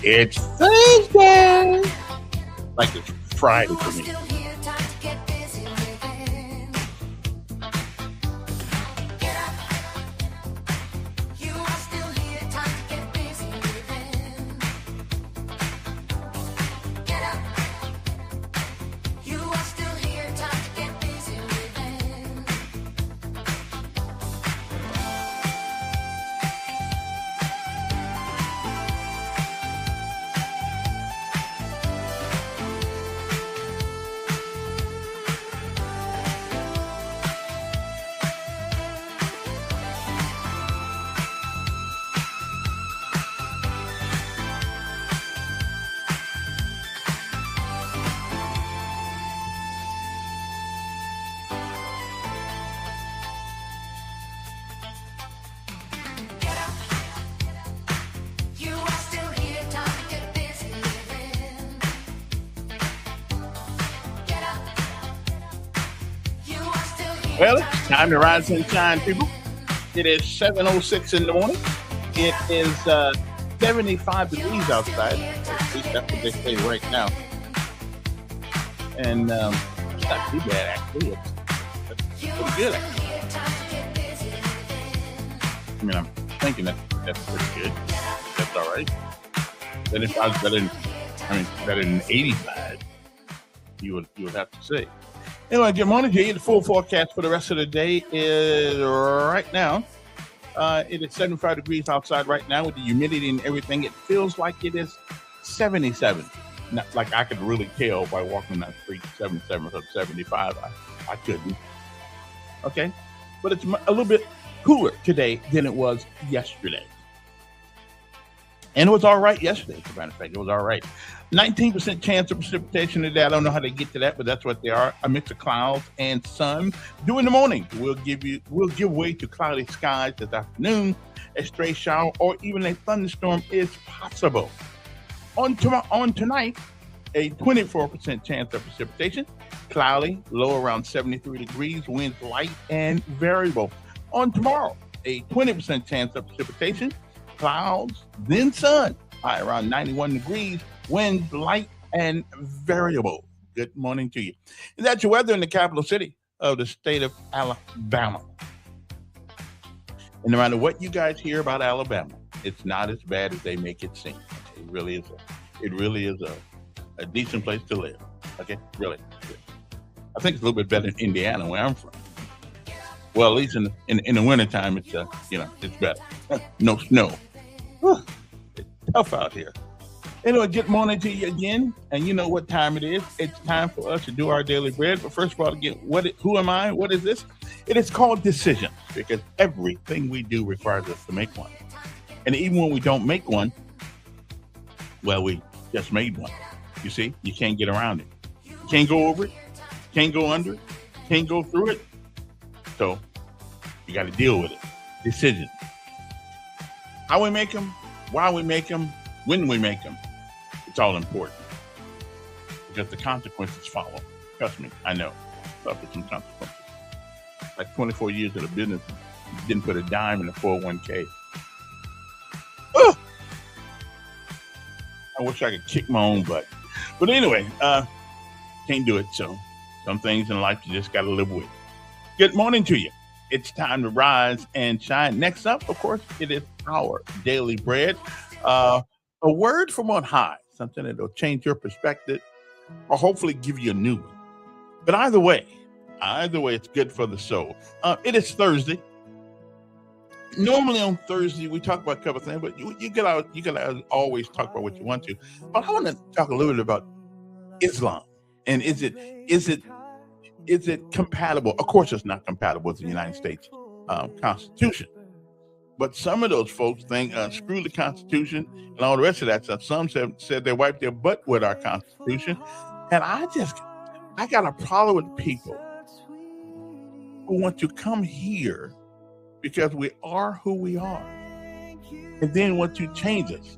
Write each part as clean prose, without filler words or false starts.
It's Thursday. Like it's Friday for me. Well, it's time to rise and shine, people. It is 7:06 in the morning. It is 75 degrees outside. At least that's what they say right now. And it's not too bad, actually. It's pretty good, actually. I mean, I'm thinking that's pretty good. That's all right. Then if I was better than 85, you would have to say. Anyway, good morning to you. The full forecast for the rest of the day is right now. It is 75 degrees outside right now with the humidity and everything. It feels like it is 77. Not like I could really tell by walking that street, 77 or 75. I couldn't. Okay. But it's a little bit cooler today than it was yesterday. And it was all right yesterday, as a matter of fact. It was all right. 19% chance of precipitation today. I don't know how they get to that, but that's what they are. A mix of clouds and sun. During the morning, we'll give way to cloudy skies this afternoon. A stray shower or even a thunderstorm is possible. On tonight, a 24% chance of precipitation. Cloudy, low around 73 degrees, winds light and variable. On tomorrow, a 20% chance of precipitation. Clouds, then sun, high around 91 degrees, winds light and variable. Good morning to you. And that's your weather in the capital city of the state of Alabama. And no matter what you guys hear about Alabama, it's not as bad as they make it seem. It really is a decent place to live. Okay, really. I think it's a little bit better than Indiana, where I'm from. Well, at least in the wintertime, it's it's better. No snow. Whew, it's tough out here. Anyway, good morning to you again. And you know what time it is. It's time for us to do our daily bread. But first of all, again, who am I? What is this? It is called decisions, because everything we do requires us to make one. And even when we don't make one, well, we just made one. You see, you can't get around it. You can't go over it. Can't go under it. Can't go through it. So you got to deal with it. Decisions. How we make them, why we make them, when we make them. It's all important. Because the consequences follow. Trust me, I know. Suffered some consequences. Like 24 years of the business, didn't put a dime in a 401k. Ugh! I wish I could kick my own butt. But anyway, can't do it. So some things in life you just got to live with. Good morning to you. It's time to rise and shine. Next up, of course, it is our daily bread. A word from on high, something that will change your perspective or hopefully give you a new one. But either way, it's good for the soul. It is Thursday. Normally on Thursday, we talk about a couple of things, but you can always talk about what you want to. But I want to talk a little bit about Islam. And is it compatible? Of course, it's not compatible with the United States Constitution. But some of those folks think, screw the Constitution and all the rest of that stuff. Some said they wiped their butt with our Constitution. And I got a problem with people who want to come here because we are who we are. And then want to change us.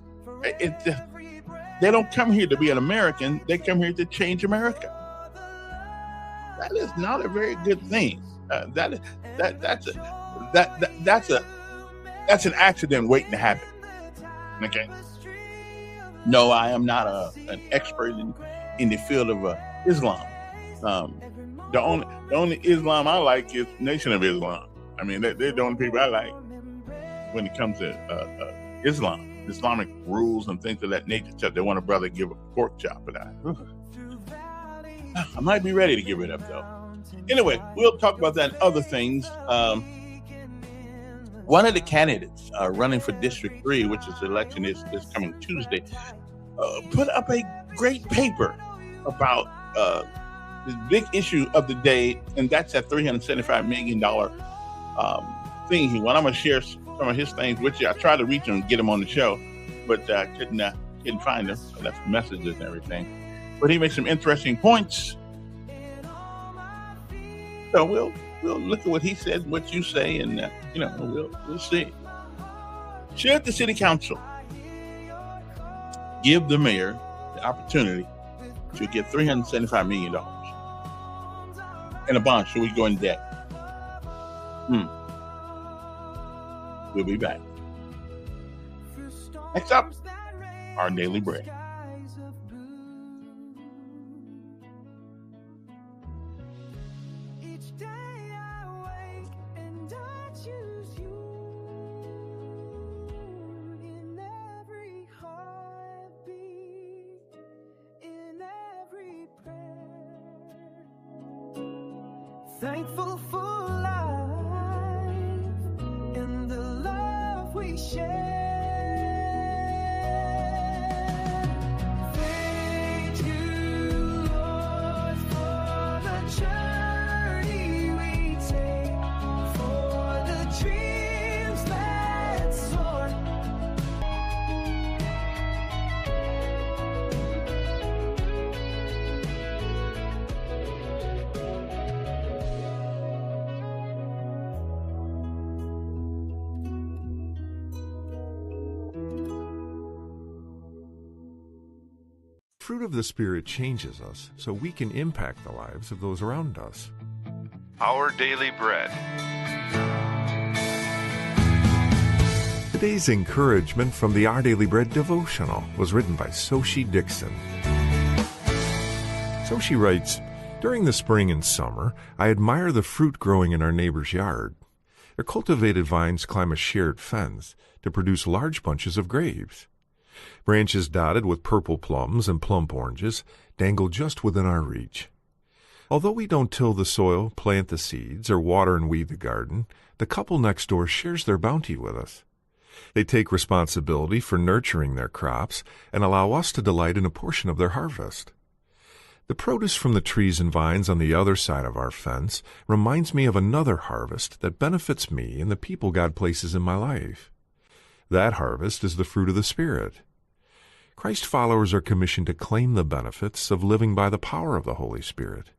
They don't come here to be an American. They come here to change America. That is not a very good thing. That's an accident waiting to happen. Okay. No, I am not an expert in the field of Islam. The only Islam I like is Nation of Islam. I mean, they're the only people I like when it comes to Islam, Islamic rules and things of that nature. Except they want a brother give a pork chop, but I might be ready to give it up though. Anyway, we'll talk about that and other things. One of the candidates running for District 3, which is the election is coming Tuesday, put up a great paper about the big issue of the day, and that's that $375 million thing he won. I'm going to share some of his things with you. I tried to reach him and get him on the show, but I couldn't find him. I left messages and everything. But he makes some interesting points. So we'll look at what he said, what you say, and we'll see. Should the city council give the mayor the opportunity to get $375 million in a bond? Should we go in debt? We'll be back. Next up, our daily bread. Thankful for life and the love we share. Thank you, Lord, for the journey we take, for the dreams that soar. Fruit of the Spirit changes us so we can impact the lives of those around us. Our Daily Bread. Today's encouragement from the Our Daily Bread devotional was written by Soshi Dixon. Soshi writes, "During the spring and summer, I admire the fruit growing in our neighbor's yard. Their cultivated vines climb a shared fence to produce large bunches of grapes. Branches dotted with purple plums and plump oranges dangle just within our reach. Although we don't till the soil, plant the seeds, or water and weed the garden, the couple next door shares their bounty with us. They take responsibility for nurturing their crops and allow us to delight in a portion of their harvest. The produce from the trees and vines on the other side of our fence reminds me of another harvest that benefits me and the people God places in my life. That harvest is the fruit of the Spirit. Christ followers are commissioned to claim the benefits of living by the power of the Holy Spirit.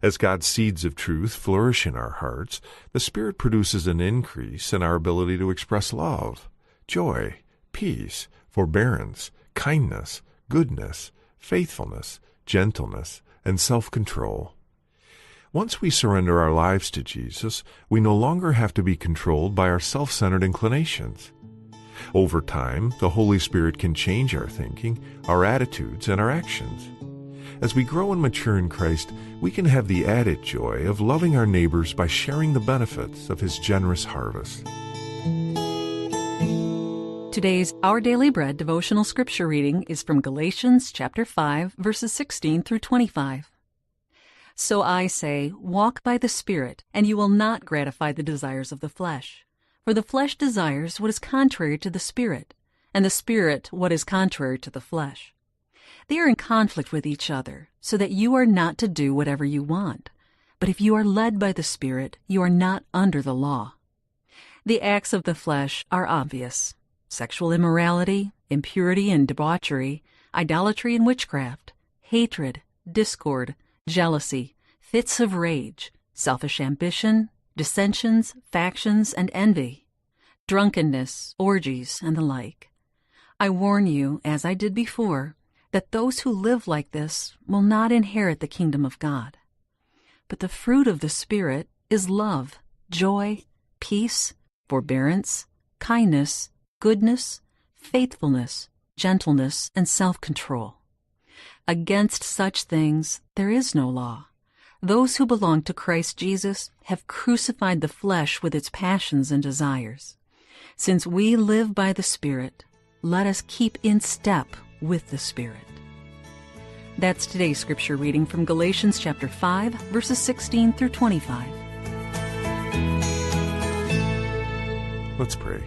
As God's seeds of truth flourish in our hearts, the Spirit produces an increase in our ability to express love, joy, peace, forbearance, kindness, goodness, faithfulness, gentleness, and self-control. Once we surrender our lives to Jesus, we no longer have to be controlled by our self-centered inclinations. Over time, the Holy Spirit can change our thinking, our attitudes, and our actions. As we grow and mature in Christ, we can have the added joy of loving our neighbors by sharing the benefits of His generous harvest. Today's Our Daily Bread devotional scripture reading is from Galatians chapter 5, verses 16 through 25. So I say, walk by the Spirit, and you will not gratify the desires of the flesh. For the flesh desires what is contrary to the Spirit, and the Spirit what is contrary to the flesh. They are in conflict with each other, so that you are not to do whatever you want. But if you are led by the Spirit, you are not under the law. The acts of the flesh are obvious: sexual immorality, impurity and debauchery, idolatry and witchcraft, hatred, discord, jealousy, fits of rage, selfish ambition, dissensions, factions, and envy, drunkenness, orgies, and the like. I warn you, as I did before, that those who live like this will not inherit the kingdom of God. But the fruit of the Spirit is love, joy, peace, forbearance, kindness, goodness, faithfulness, gentleness, and self-control. Against such things there is no law. Those who belong to Christ Jesus have crucified the flesh with its passions and desires. Since we live by the Spirit, let us keep in step with the Spirit. That's today's scripture reading from Galatians chapter 5, verses 16 through 25. Let's pray.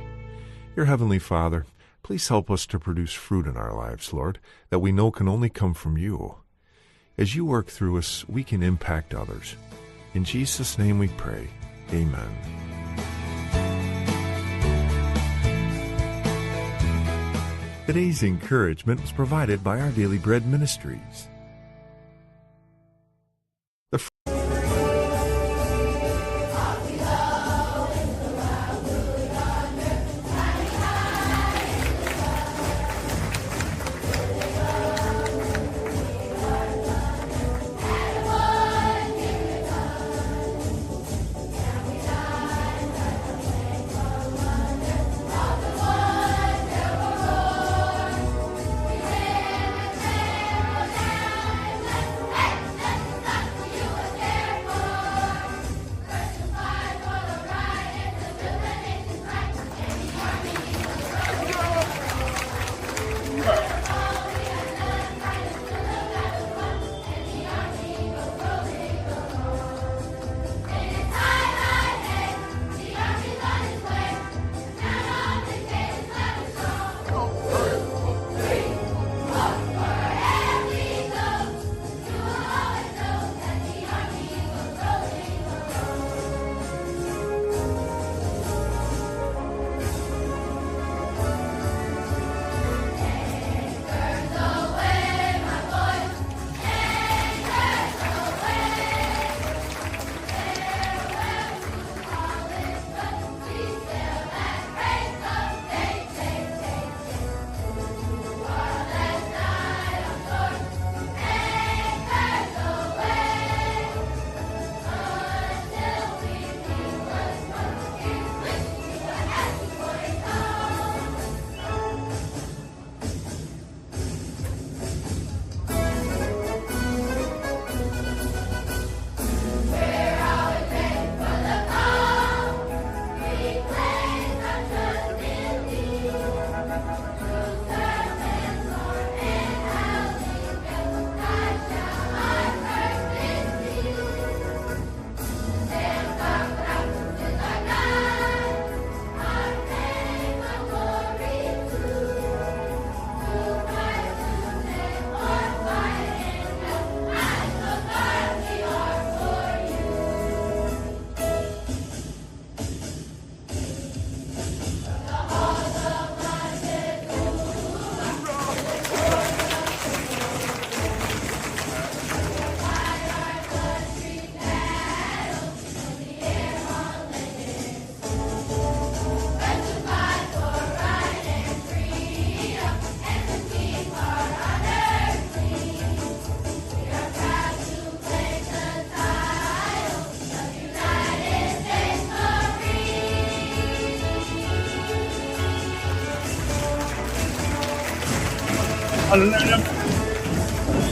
Dear Heavenly Father, please help us to produce fruit in our lives, Lord, that we know can only come from you. As you work through us, we can impact others. In Jesus' name we pray. Amen. Today's encouragement was provided by Our Daily Bread Ministries.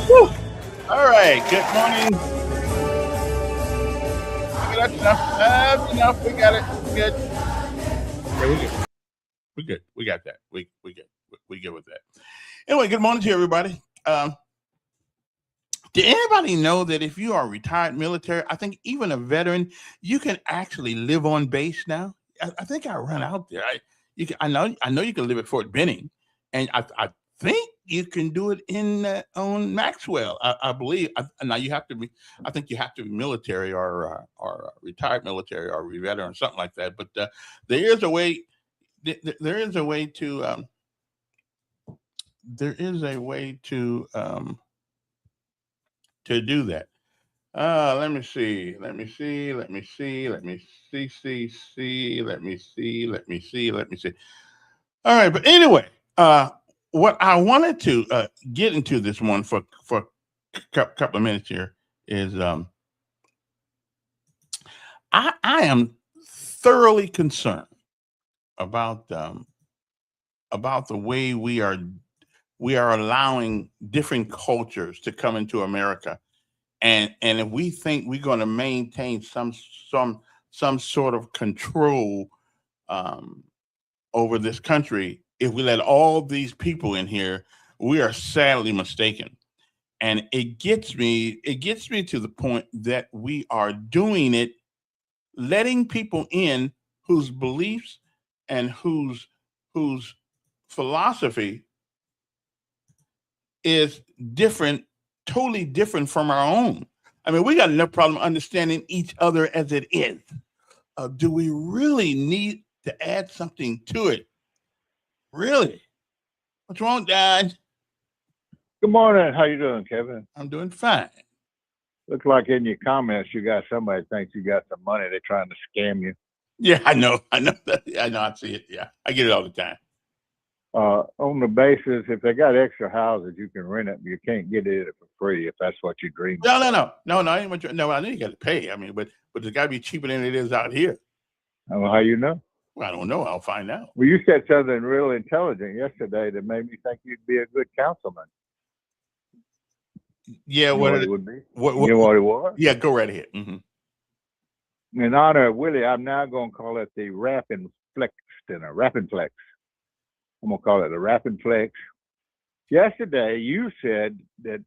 Whew. All right. Good morning. That's enough. That's enough. We got it. Good. Okay, we're good. We're good. We got that. We good. We good with that. Anyway, good morning to everybody. Did anybody know that if you are retired military, I think even a veteran, you can actually live on base now? I think I run out there. I know you can live at Fort Benning, and I think you can do it on Maxwell. I believe. Now you have to be. I think you have to be military or retired military or veteran or something like that. But there is a way. There is a way to. There is a way to do that. Let me see. Let me see. Let me see. Let me see. See. Let me see. Let me see. Let me see. All right. But anyway, what I wanted to get into this one for a couple of minutes here is I am thoroughly concerned about the way we are we are allowing different cultures to come into America, and if we think we're going to maintain some sort of control um, over this country, if we let all these people in here, we are sadly mistaken. And it gets me to the point that we are doing it, letting people in whose beliefs and whose philosophy is different, totally different from our own. I mean, we got enough problem understanding each other as it is. Do we really need to add something to it? Really? What's wrong, Dad? Good morning. How you doing, Kevin? I'm doing fine. Looks like in your comments you got somebody thinks you got some money. They're trying to scam you. Yeah, I know. I know that. I know. I see it. Yeah, I get it all the time. On the basis, if they got extra houses, you can rent it, but you can't get it for free if that's what you dream of. No. I ain't what no. I know you got to pay. I mean, but it's got to be cheaper than it is out here. Well, how you know? Well, I don't know. I'll find out. Well, you said something real intelligent yesterday that made me think you'd be a good councilman. Yeah, You know what it would be? you You know what it was? Yeah, go right ahead. Mm-hmm. In honor of Willie, I'm now going to call it the Rapping Flex Dinner. Rapping Flex. I'm going to call it the Rapping Flex. Yesterday, you said that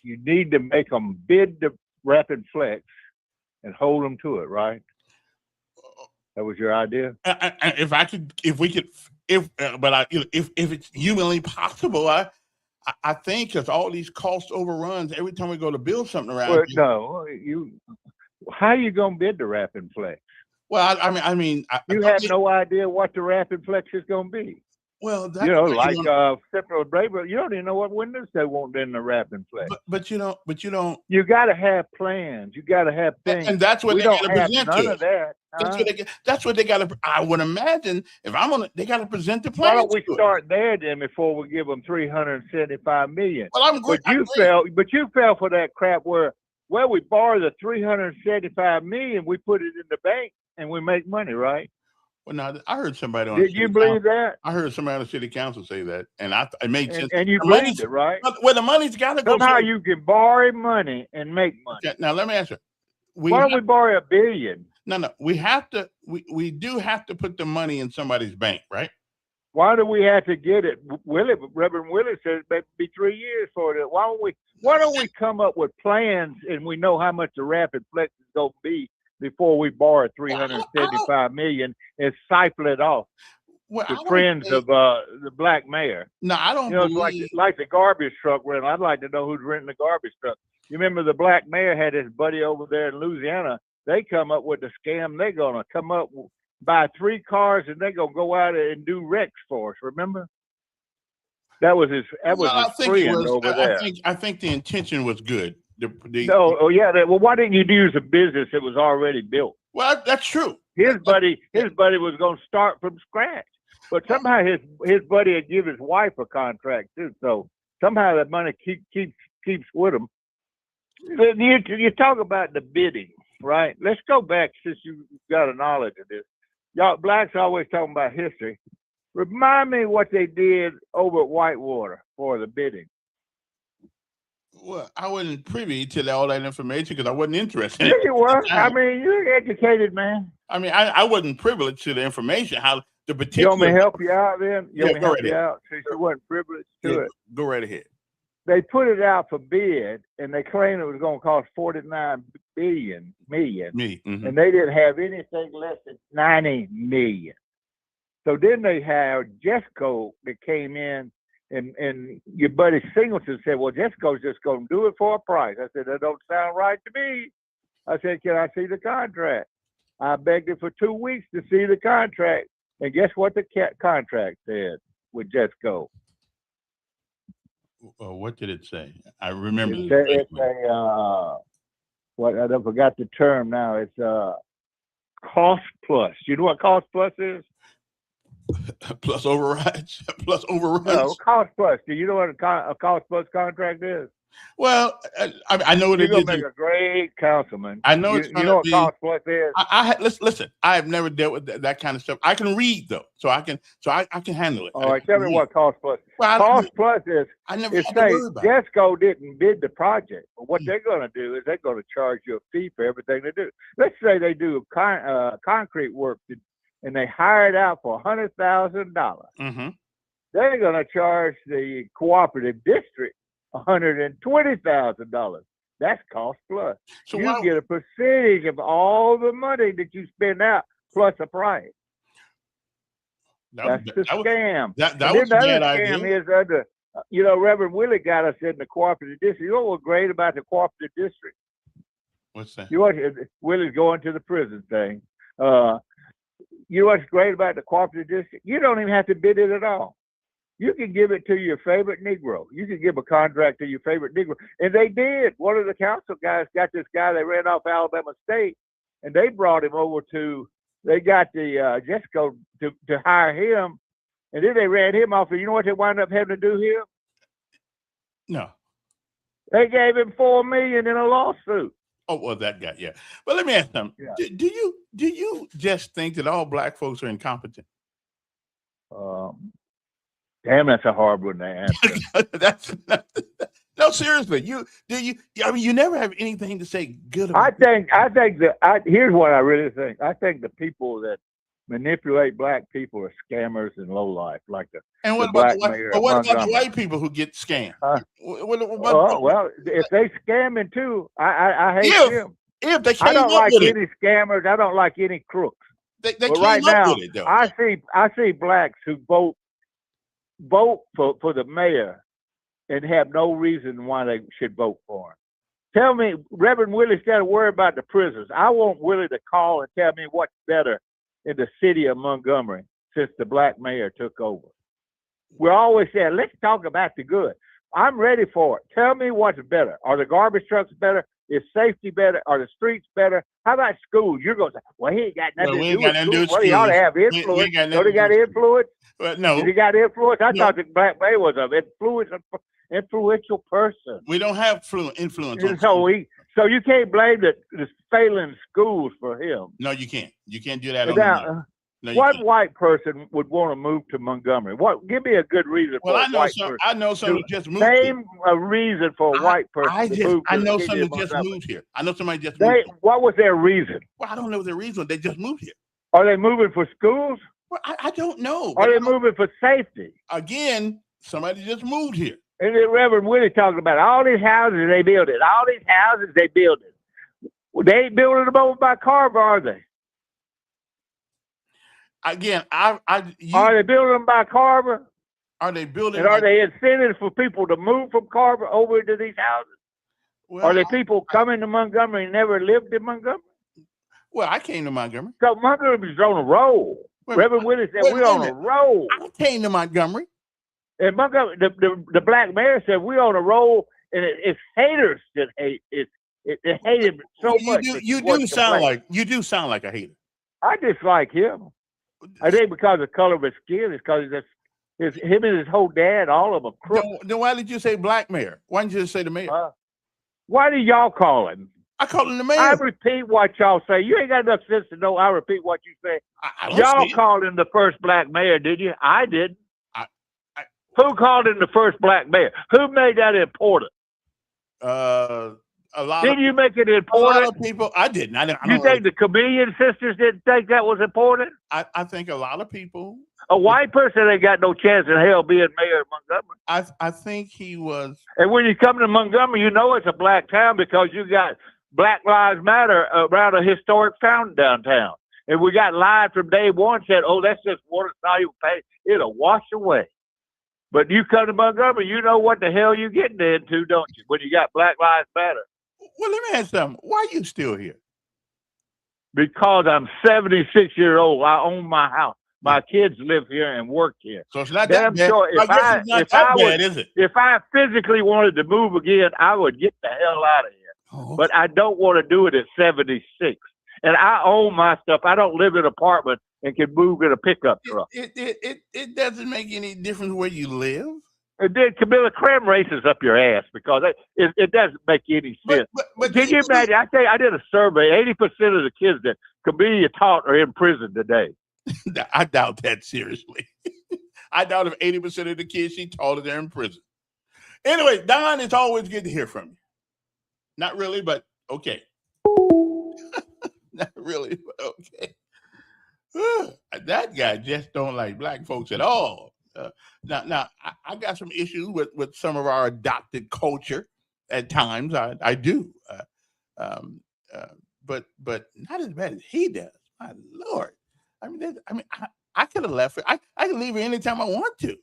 you need to make them bid the Rapping Flex and hold them to it, right? That was your idea? If it's humanly possible, I think because all these cost overruns every time we go to build something around. Well, no, how are you going to bid the Rapping Flex? Well, you have no idea what the Rapping Flex is going to be. Well, that's Central Braver, you don't even know what windows they want in the Rapping Flex. But you don't. You got to have plans. You got to have things. And that's what they got to present none to. Of that. That's what they got to. I would imagine they got to present the plan. Why don't we start there then before we give them $375 million? Well, I'm good. But you fell for that crap where we borrow the $375 million, we put it in the bank and we make money, right? Well, now I heard somebody on. Did you believe that? I heard somebody on the city council say that, and it made sense. And you believed it, right? Well, the money's got to go. Somehow you can borrow money and make money. Okay, now let me answer. Why don't we borrow $1 billion? No. We have to. We do have to put the money in somebody's bank, right? Why do we have to get it? Reverend Willie says it may be 3 years for it. Why don't we come up with plans and we know how much the Rapid Flex is going to be before we borrow $375 million and siphon it off to friends of the black mayor? No, I don't. It's like the garbage truck rental. I'd like to know who's renting the garbage truck. You remember the black mayor had his buddy over there in Louisiana. They come up with the scam. They're gonna come up, buy 3 cars, and they're gonna go out and do wrecks for us. Remember? That was his friend over there. I think the intention was good. Well, why didn't you use a business that was already built? Well, that's true. His buddy was going to start from scratch, but somehow his buddy had give his wife a contract too. So somehow that money keeps with him. You talk about the bidding, right? Let's go back since you got a knowledge of this. Y'all blacks always talking about history. Remind me what they did over at Whitewater for the bidding. Well, I wasn't privy to all that information because I wasn't interested. Yes, you were. I mean, you're an educated man. I mean, I wasn't privileged to the information. How the particular. You want me to help you out then? Go right ahead. Out since you wasn't privileged to it. Go right ahead. They put it out for bid, and they claimed it was going to cost $49 million, mm-hmm. and they didn't have anything less than $90 million. So then they had Jesco that came in. And your buddy Singleton said, well, Jesco's just going to do it for a price. I said, that don't sound right to me. I said, can I see the contract? I begged it for 2 weeks to see the contract. And guess what the contract said with Jesco? What did it say? I remember. It's I forgot the term now. It's cost plus. You know what cost plus is? Plus overrides. Plus overruns. No, cost plus. Do you know what a cost plus contract is? Well, I know what You're it gonna is. make a great councilman. I know it's You gonna know what be. cost plus is? Listen. I have never dealt with that kind of stuff. I can read though, so I can handle it. All right, I tell can me read. what cost plus. Well, Cost plus is I never it's had to say worry about it. Jesco didn't bid the project, but what they're going to do is they're going to charge you a fee for everything they do. Let's say they do concrete work and they hire it out for $100,000. Mm-hmm. They're going to charge the cooperative district $120,000. That's cost plus. So you get a percentage of all the money that you spend out plus a price. That's the scam. That was a bad idea. Scam is under, Reverend Willie got us in the cooperative district. You know what's great about the cooperative district? What's that? You know what? Willie's going to the prison thing. You know what's great about the cooperative district? You don't even have to bid it at all. You can give it to your favorite Negro. You can give a contract to your favorite Negro. And they did. One of the council guys got this guy they ran off Alabama State, and they brought him over they got the Jesco to hire him, and then they ran him off. And you know what they wound up having to do here? No. They gave him $4 million in a lawsuit. Oh, well, that guy, yeah. But let me ask them: Yeah. Do you just think that all black folks are incompetent? Damn, that's a hard one to answer. No, seriously. You never have anything to say good about. I think that here's what I really think. I think the people that manipulate black people are scammers and lowlife, like and what the about black mayor. what about the white people who get scammed? Well, if they scamming too, I hate them. If they came I don't up like with any scammers. I don't like any crooks. They but came right up now, with it, though. I see blacks who vote for the mayor and have no reason why they should vote for him. Tell me, Reverend Willie's got to worry about the prisons. I want Willie to call and tell me what's better in the city of Montgomery since the black mayor took over. We're always saying, let's talk about the good. I'm ready for it. Tell me what's better. Are the garbage trucks better? Is safety better? Are the streets better? How about schools? You're going to say, well, he ain't got nothing to do with schools. Well, he ought to have influence. Don't he got influence? No. He got influence? I thought the black mayor was an influential person. We don't have influence. So you can't blame the failing schools for him. No, you can't. You can't do that. What white person would want to move to Montgomery? Give me a good reason for a white person. I know someone who just moved. Name a reason for a white person to move. I know someone who just moved here. I know somebody just moved here. What was their reason? Well, I don't know their reason. They just moved here. Are they moving for schools? Well, I don't know. Are they moving for safety? Again, somebody just moved here. And then Reverend Willie talking about all these houses they building. All these houses they building. They ain't building them over by Carver, are they? Again, are they building them by Carver? Are they building? And are they incentives for people to move from Carver over into these houses? Well, are they people coming to Montgomery and never lived in Montgomery? Well, I came to Montgomery. So Montgomery's on a roll. Reverend Willie said we're on a roll. I came to Montgomery. And Montgomery, the black mayor said we're on a roll, and it's haters that hate it. It hated so much. You do sound like a hater. I dislike him. I think because of the color of his skin. It's because him and his whole dad, all of them are crooks. Then why did you say black mayor? Why didn't you just say the mayor? Why do y'all call him? I call him the mayor. I repeat what y'all say. You ain't got enough sense to know I repeat what you say. Y'all called him the first black mayor, did you? I didn't. Who called him the first black mayor? Who made that important? Didn't you make it important? A lot of people. I didn't. You think the Chameleon sisters didn't think that was important? I think a lot of people. A white person ain't got no chance in hell being mayor of Montgomery. I think he was. And when you come to Montgomery, you know it's a black town because you got Black Lives Matter around a historic fountain downtown. And we got lied from day one, said, oh, that's just water soluble paint. It'll wash away. But you come to Montgomery, you know what the hell you're getting into, don't you? When you got Black Lives Matter. Well, let me ask something. Why are you still here? Because I'm 76 years old. I own my house. My kids live here and work here. So it's not that bad. Sure if I physically wanted to move again, I would get the hell out of here. Oh, okay. But I don't want to do it at 76. And I own my stuff. I don't live in an apartment and can move in a pickup truck. It doesn't make any difference where you live. And then Camilla cram races up your ass because it doesn't make any sense. But can you imagine? I tell you, I did a survey. 80% of the kids that Camilla taught are in prison today. I doubt that seriously. I doubt if 80% of the kids she taught are in prison. Anyway, Don, it's always good to hear from you. Not really, but okay. Not really, but okay. That guy just don't like black folks at all. Now, I got some issues with some of our adopted culture at times. I do, but not as bad as he does. My Lord, I could have left it. I can leave it anytime I want to.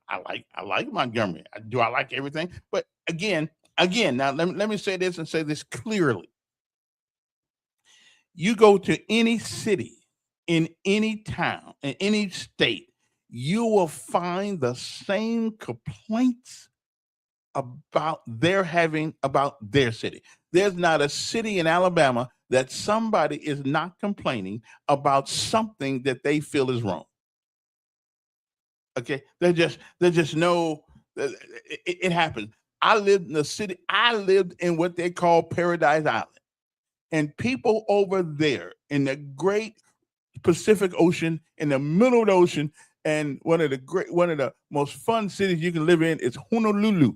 I like Montgomery. Do I like everything? But again. Now let me say this and say this clearly. You go to any city, in any town, in any state, you will find the same complaints about their city. There's not a city in Alabama that somebody is not complaining about something that they feel is wrong. Okay, there's just no. It happens. I lived in the city. I lived in what they call Paradise Island. And people over there in the great Pacific Ocean, in the middle of the ocean, and one of the most fun cities you can live in is Honolulu.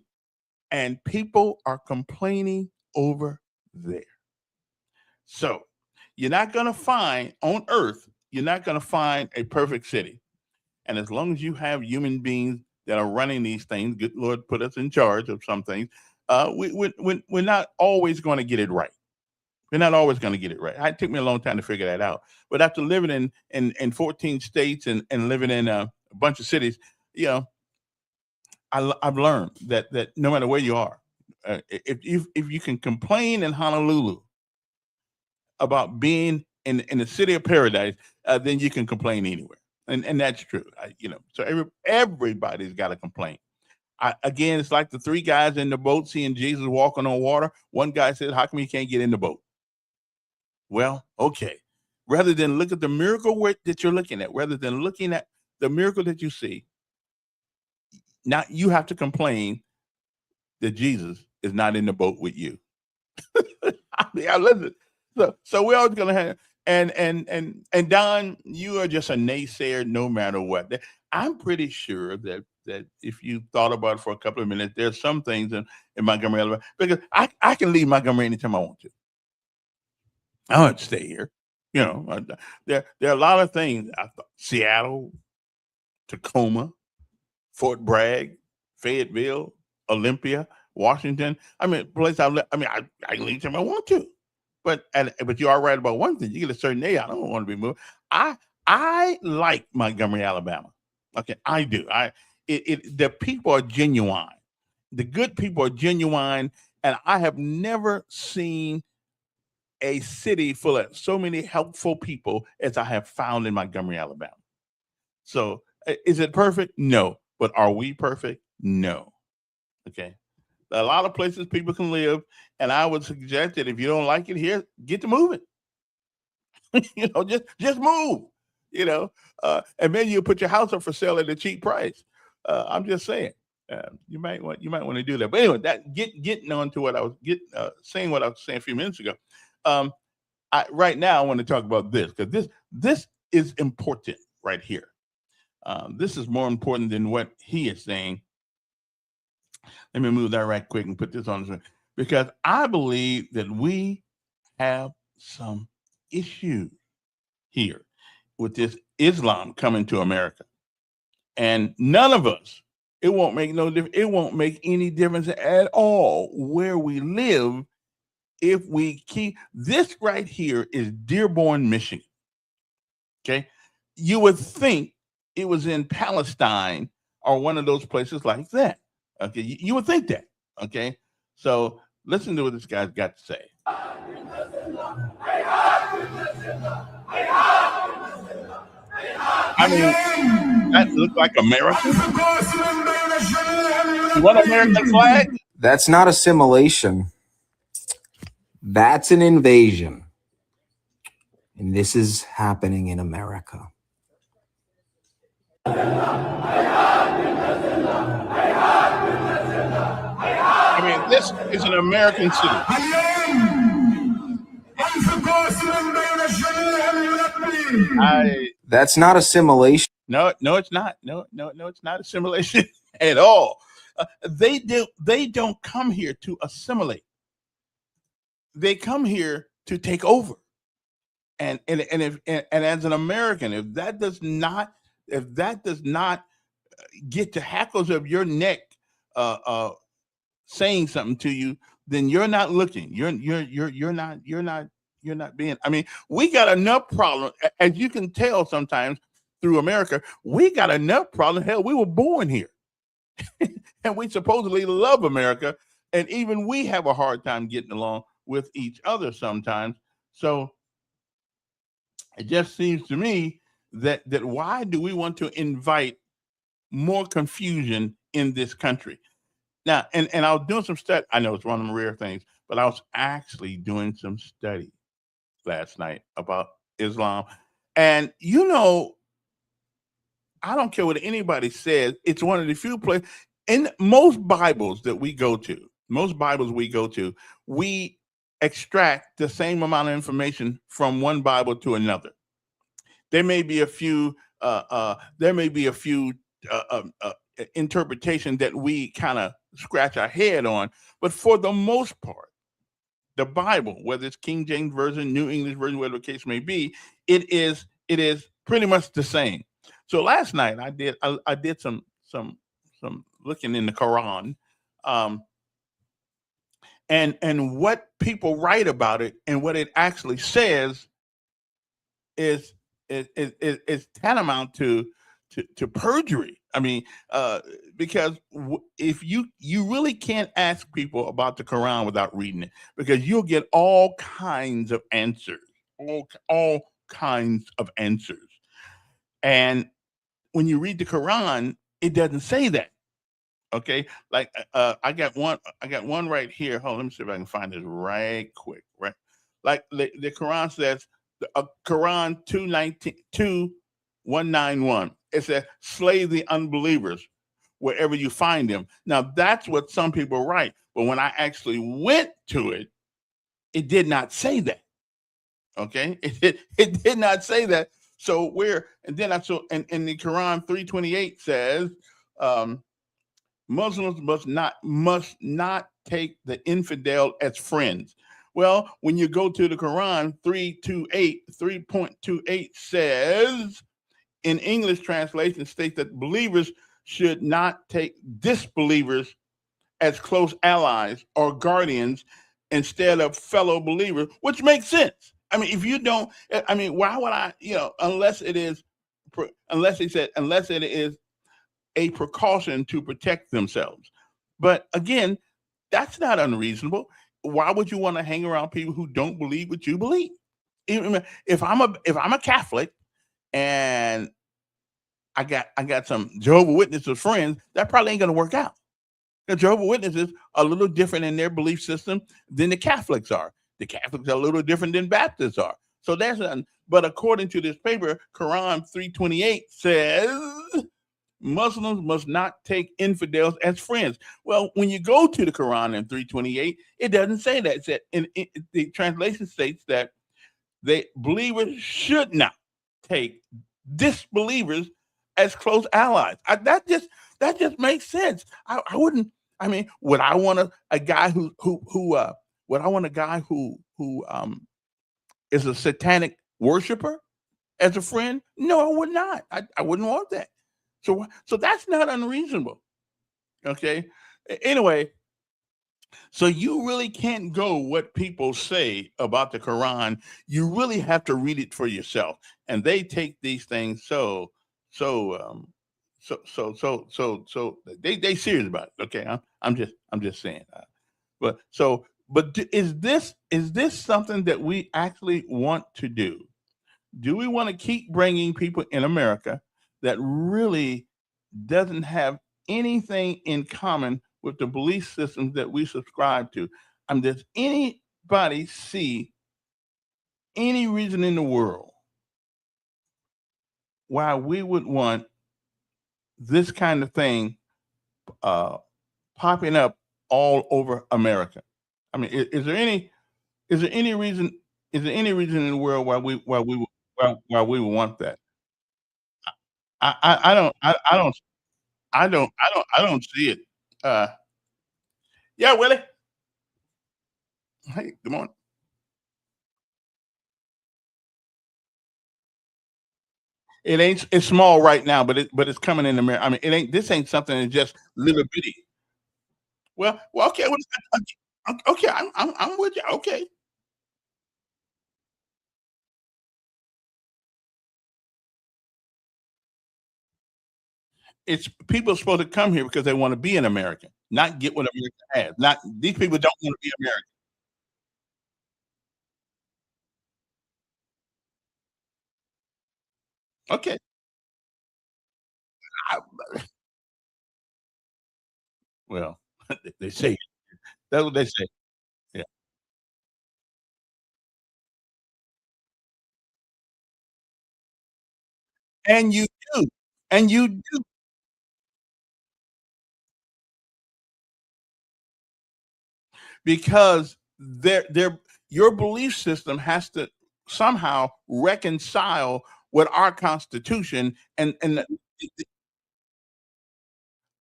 And people are complaining over there. So you're not going to find on earth, you're not going to find a perfect city. And as long as you have human beings that are running these things, good Lord put us in charge of some things, we're not always going to get it right. We're not always going to get it right. It took me a long time to figure that out. But after living in 14 states and living in a bunch of cities, I've learned that no matter where you are, if you can complain in Honolulu about being in the city of paradise, then you can complain anywhere. And that's true. So everybody's got to complain. Again, it's like the three guys in the boat seeing Jesus walking on water. One guy says, "How come he can't get in the boat?" Well, okay. Rather than look at the miracle that you're looking at, rather than looking at the miracle that you see, now you have to complain that Jesus is not in the boat with you. Listen. So we're always gonna have and Don, you are just a naysayer no matter what. I'm pretty sure that if you thought about it for a couple of minutes, there's some things in Montgomery, Alabama, because I can leave Montgomery anytime I want to. I don't have to stay here. There are a lot of things. Seattle, Tacoma, Fort Bragg, Fayetteville, Olympia, Washington. Place I can leave anytime I want to. But you are right about one thing. You get a certain age, I don't want to be moved. I like Montgomery, Alabama. Okay, I do. The people are genuine. The good people are genuine, and I have never seen a city full of so many helpful people as I have found in Montgomery, Alabama. So, is it perfect? No. But are we perfect? No. Okay. A lot of places people can live, and I would suggest that if you don't like it here, get to moving. Just move. And then you put your house up for sale at a cheap price. I'm just saying, you might want to do that. But anyway, getting on to what I was saying a few minutes ago. Right now, I want to talk about this because this is important right here. This is more important than what he is saying. Let me move that right quick and put this on the screen, because I believe that we have some issues here with this Islam coming to America. And none of us, it won't make no difference. It won't make any difference at all where we live if we keep this right here is Dearborn, Michigan. Okay. You would think it was in Palestine or one of those places like that. Okay, you would think that. Okay, so listen to what this guy's got to say. That looks like America. You want an American flag? That's not assimilation. That's an invasion. And this is happening in America. I mean, this is an American city. That's not assimilation. No, it's not. No, it's not assimilation at all. They don't come here to assimilate. They come here to take over. And as an American, if that does not get the hackles of your neck, saying something to you, then you're not looking. You're not being. I mean, we got enough problems, as you can tell sometimes through America. We got enough problems. Hell, we were born here, and we supposedly love America, and even we have a hard time getting along with each other sometimes. So it just seems to me that why do we want to invite more confusion in this country? Now, and I was doing some study. I know it's one of the rare things, but I was actually doing some study last night about Islam. And I don't care what anybody says, it's one of the few places in most Bibles we go to, we extract the same amount of information from one Bible to another. There may be a few interpretation that we kind of scratch our head on, but for the most part, the Bible, whether it's King James Version, New English Version, whatever the case may be, it is pretty much the same. So last night I did some looking in the Quran, and what people write about it and what it actually says is tantamount to perjury. I mean, because if you really can't ask people about the Quran without reading it, because you'll get all kinds of answers, all kinds of answers. And when you read the Quran, it doesn't say that. Okay, like I got one right here. Hold on, let me see if I can find this right quick. Right, like the Quran says, Quran 2:191. It says, slay the unbelievers wherever you find them. Now, that's what some people write. But when I actually went to it, it did not say that. Okay? It did not say that. So and the Quran 3:28 says, Muslims must not take the infidel as friends. Well, when you go to the Quran 3.28 says, in English translation, states that believers should not take disbelievers as close allies or guardians instead of fellow believers, which makes sense. I mean, if you don't, I mean, why would I, unless it is a precaution to protect themselves. But again, that's not unreasonable. Why would you want to hang around people who don't believe what you believe? If I'm a Catholic and I got some Jehovah's Witnesses friends, that probably ain't gonna work out. The Jehovah's Witnesses are a little different in their belief system than the Catholics are. The Catholics are a little different than Baptists are. So but according to this paper, Quran 3:28 says Muslims must not take infidels as friends. Well, when you go to the Quran in 3:28, it doesn't say that. It said the translation states that believers should not take disbelievers as close allies. That just makes sense. I wouldn't. I mean, would I want a guy who is a satanic worshiper as a friend? No, I would not. I wouldn't want that. So that's not unreasonable. Okay. Anyway, so you really can't go what people say about the Quran. You really have to read it for yourself. And they take these things so they serious about it. Okay, I'm just saying. But is this something that we actually want to do? Do we want to keep bringing people in America that really doesn't have anything in common with the belief systems that we subscribe to? Does anybody see any reason in the world why we would want this kind of thing popping up all over America. I mean, is there any reason is there any reason in the world why we would want that? I don't I don't see it. Uh, yeah, Willie. Hey, good morning. It ain't it's small right now, but it's coming in America. I mean, it ain't this ain't something that's just little bitty. Well, okay, okay, I'm with you. Okay, it's people supposed to come here because they want to be an American, not get what America has. Not these people don't want to be American. Okay, I, well, they say that's what they say. Yeah, and you do, and you do because their your belief system has to somehow reconcile with our Constitution and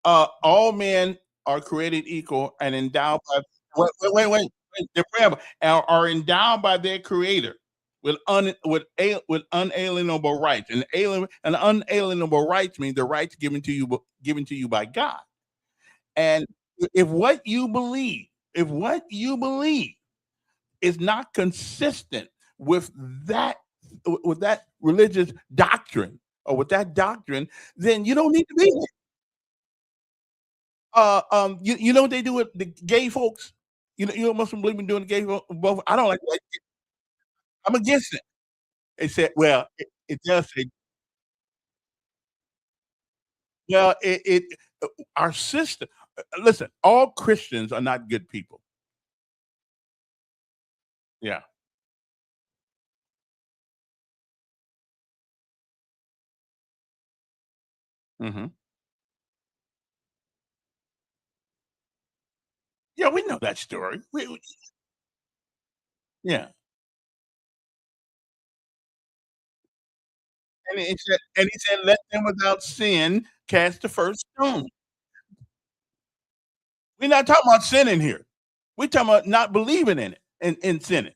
all men are created equal and endowed by the preamble are endowed by their creator with unalienable rights. And unalienable rights mean the rights given to you by God. And if if what you believe is not consistent with that with that religious doctrine or with that doctrine, then you don't need to be here. You know what they do with the gay folks? You know Muslim believe in doing the gay both. I don't like that. I'm against it. It said, well, it does say, well, our system. Listen, all Christians are not good people. Yeah. Hmm. Yeah, we know that story. Yeah, and he said, let them without sin cast the first stone. We're not talking about sinning here. We're talking about not believing in it and sinning.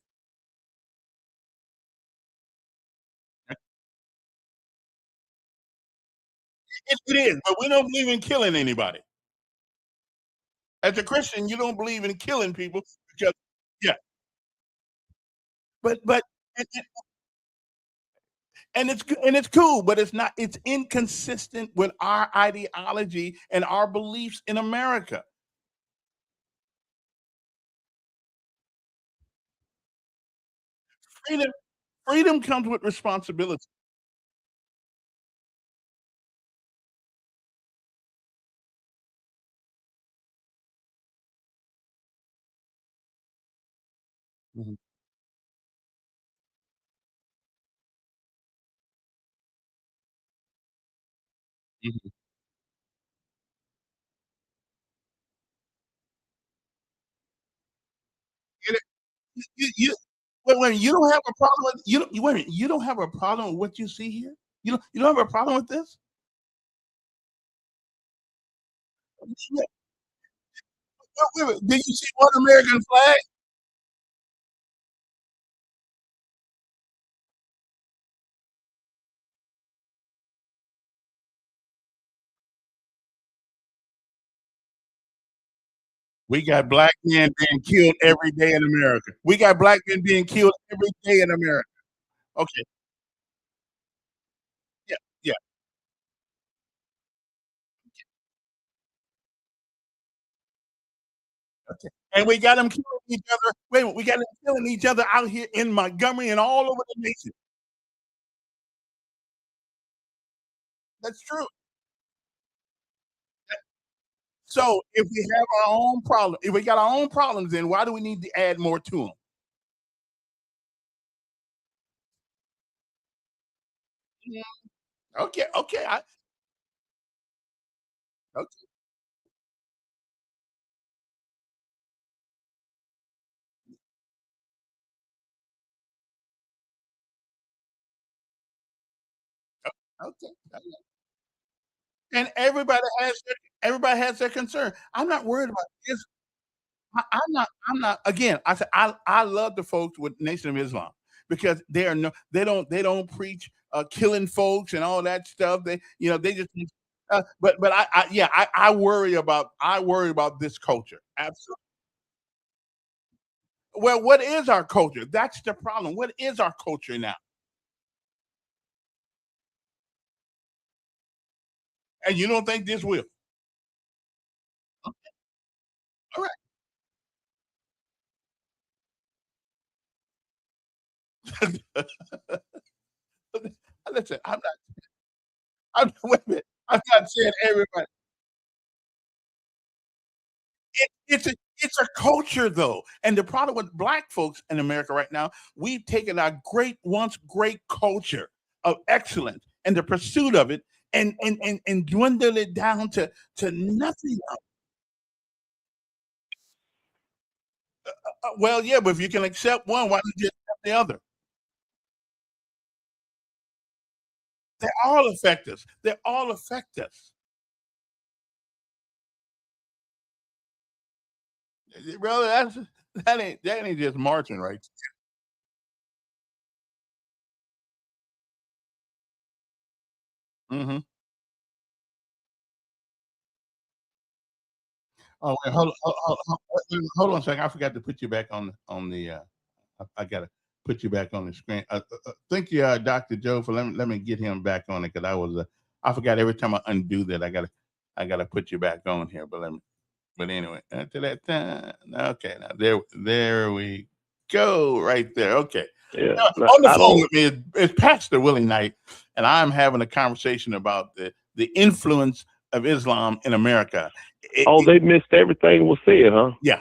It is, but we don't believe in killing anybody. As a Christian, you don't believe in killing people because yeah, but and it's cool, but it's not. It's inconsistent with our ideology and our beliefs in America. Freedom, freedom comes with responsibility. Mhm, mhm. And wait, you don't have a problem with you don't wait a minute, you don't have a problem with what you see here? You don't have a problem with this? Yeah, wait a minute, did you see one American flag? We got black men being killed every day in America. We got black men being killed every day in America. Okay, yeah, yeah, okay. And we got them killing each other. Wait a minute, we got them killing each other out here in Montgomery and all over the nation. That's true. So if we have our own problem, if we got our own problems, then why do we need to add more to them? Okay, okay, okay. Okay. And everybody has their concern. I'm not worried about this. I'm not. Again, I said I love the folks with Nation of Islam because they don't preach killing folks and all that stuff. They just. But I worry about this culture. Absolutely. Well, what is our culture? That's the problem. What is our culture now? And you don't think this will? All right. Listen, I'm not. Wait a minute. I'm not saying everybody. It's a culture though, and the problem with black folks in America right now, we've taken our once great culture of excellence and the pursuit of it, and dwindled it down to nothing. Well, yeah, but if you can accept one, why don't you accept the other? They all affect us. They all affect us. Brother, that ain't just marching right. Mm-hmm. Oh, wait, hold on a second. I forgot to put you back on the. I gotta put you back on the screen. Thank you, Dr. Joe, for let me get him back on it because I forgot every time I undo that I gotta put you back on here. But anyway, to that time, okay, now there we go, right there. Okay, Yeah. on the phone with me is Pastor Willie Knight, and I'm having a conversation about the influence of Islam in America. They missed everything was said, huh? Yeah,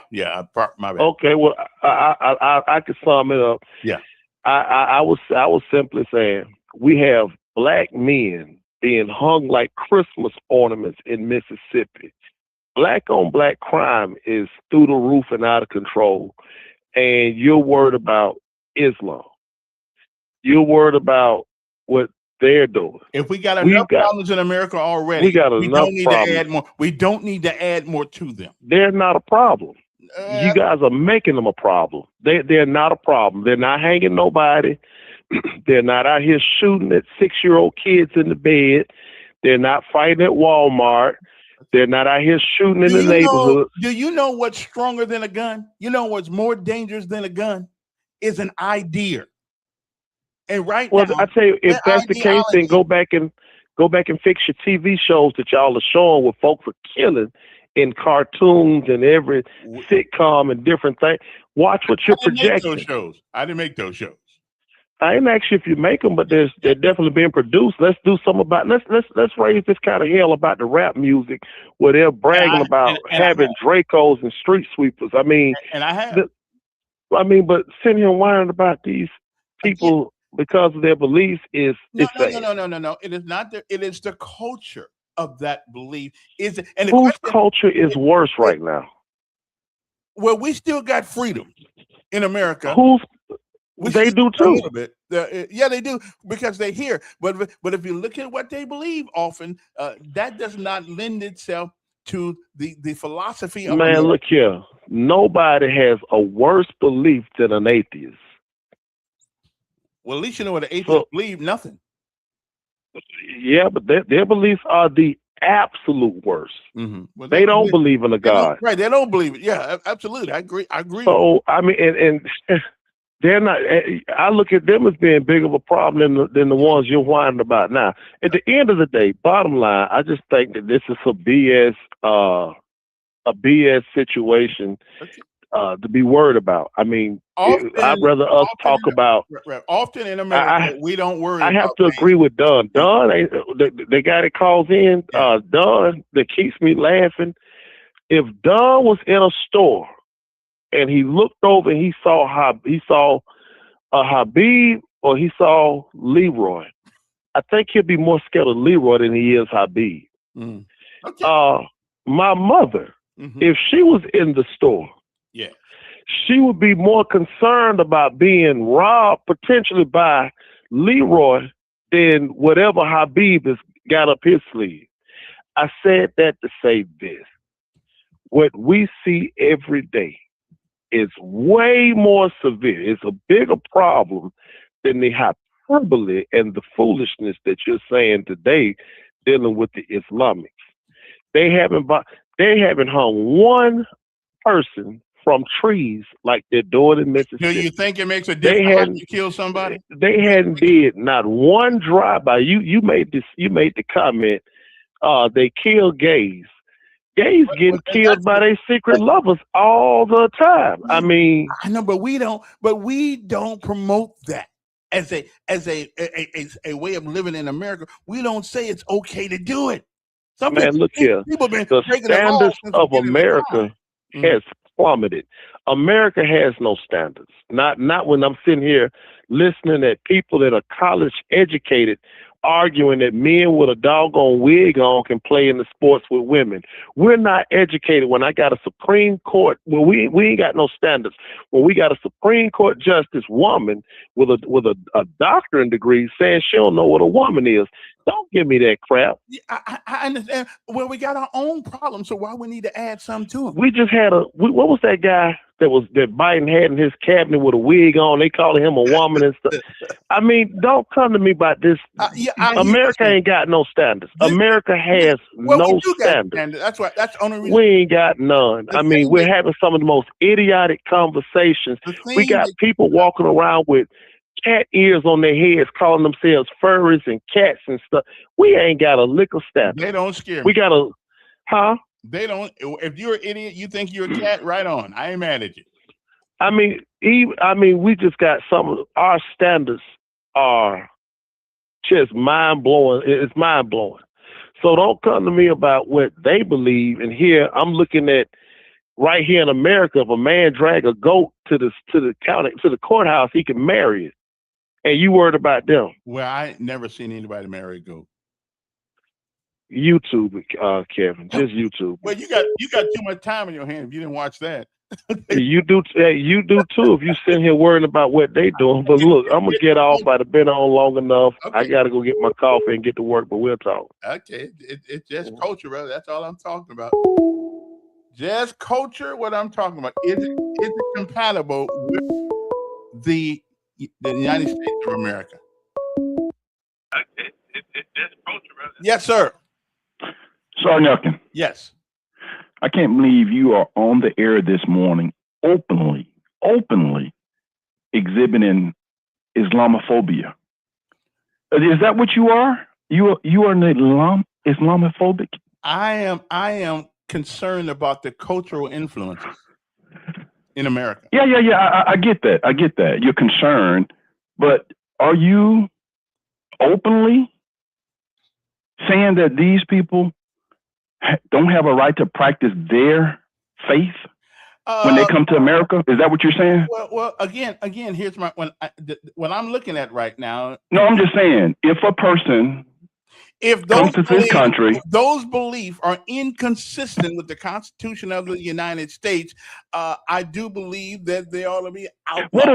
my bad. Okay, well, I could sum it up. Yeah. I was simply saying we have black men being hung like Christmas ornaments in Mississippi. Black on black crime is through the roof and out of control. And you're worried about Islam. You're worried about what they're doing. If we got enough problems in America already, we don't need to add more. We don't need to add more to them. They're not a problem. You guys are making them a problem. They're not a problem. They're not hanging nobody. They're not out here shooting at 6-year-old kids in the bed. They're not fighting at Walmart. They're not out here shooting in the neighborhood. Do you know what's stronger than a gun? You know what's more dangerous than a gun? Is an idea. And now, I tell you, if that's the case, then go back and fix your TV shows that y'all are showing where folks are killing in cartoons and every sitcom and different things. Watch what you're projecting. I didn't make those shows. I didn't ask you if you make them, but they're definitely being produced. Let's do something about. Let's raise this kind of hell about the rap music where they're bragging about having Dracos and street sweepers. I mean, but sitting here whining about these people because of their beliefs is no. It is not it is the culture of that belief. Whose culture is worse right now? Well, we still got freedom in America. They do too. A little bit. Yeah, they do because they're here. But if you look at what they believe, often that does not lend itself to the philosophy of America. Look here. Nobody has a worse belief than an atheist. Well, at least you know what an atheist believe. Nothing. Yeah, but their beliefs are the absolute worst. Mm-hmm. Well, they don't believe in a God. Right? They don't believe it. Yeah, absolutely. I agree. So I mean, and they're not. I look at them as being bigger of a problem than the ones you're whining about now. At the end of the day, bottom line, I just think that this is a BS situation to be worried about. I mean, I'd rather us talk about. Often in America, we don't worry. I have to agree with Don. Don, the guy that calls in, Don, that keeps me laughing. If Don was in a store and he looked over and he saw Habib or he saw Leroy, I think he'll be more scared of Leroy than he is Habib. Mm. Okay. My mother, if she was in the store, she would be more concerned about being robbed potentially by Leroy than whatever Habib has got up his sleeve. I said that to say this. What we see every day is way more severe. It's a bigger problem than the hyperbole and the foolishness that you're saying today dealing with the Islamics. They haven't hung one person from trees like they're doing in Do Mississippi. you think it makes a difference how you kill somebody? They hadn't did not one drive-by. You made the comment, they kill gays. Gays getting killed by their secret lovers all the time. I mean, I know, but we don't promote that as a way of living in America. We don't say it's okay to do it. Look here. The standards of America has plummeted. America has no standards. Not when I'm sitting here listening at people that are college educated arguing that men with a doggone wig on can play in the sports with women. We're not educated. When I got a Supreme Court, we ain't got no standards. When we got a Supreme Court justice woman with a doctorate degree saying she don't know what a woman is, don't give me that crap. Yeah, I understand. Well, we got our own problems, so why we need to add some to them? We just had what was that guy that Biden had in his cabinet with a wig on? They calling him a woman and stuff. I mean, don't come to me about this. America ain't got no standards. America has no standards. That's right. That's the only reason. We ain't got none. I mean, we're having some of the most idiotic conversations. We got people walking around with cat ears on their heads, calling themselves furries and cats and stuff. We ain't got a lick of standard. They don't scare me. We got a, They don't. If you're an idiot, you think you're a cat. Right on. I ain't mad at you. I mean, we just got some of our standards are just mind blowing. It's mind blowing. So don't come to me about what they believe. And here I'm looking at right here in America, if a man drag a goat to the courthouse, he can marry it. And you worried about them? Well, I never seen anybody marry a goat. YouTube, Kevin, just YouTube. Well, you got too much time in your hand if you didn't watch that. You do too. If you sitting here worrying about what they doing. But look, I'm gonna get off. I've been on long enough. Okay. I gotta go get my coffee and get to work. But we'll talk. Okay, it's just culture, brother. That's all I'm talking about. Just culture. What I'm talking about is it compatible with the United States of America? Okay, it's just culture, brother. Yes, sir. Sergeant Elkins. Yes. I can't believe you are on the air this morning openly exhibiting Islamophobia. Is that what you are? You are an Islamophobic? I am concerned about the cultural influences in America. Yeah. I get that. You're concerned, but are you openly saying that these people don't have a right to practice their faith when they come to America? Is that what you're saying? Well, again, here's what I'm looking at right now. No, I'm just saying, if a person comes to this country, if those beliefs are inconsistent with the Constitution of the United States, I do believe that they ought to be outlawed. What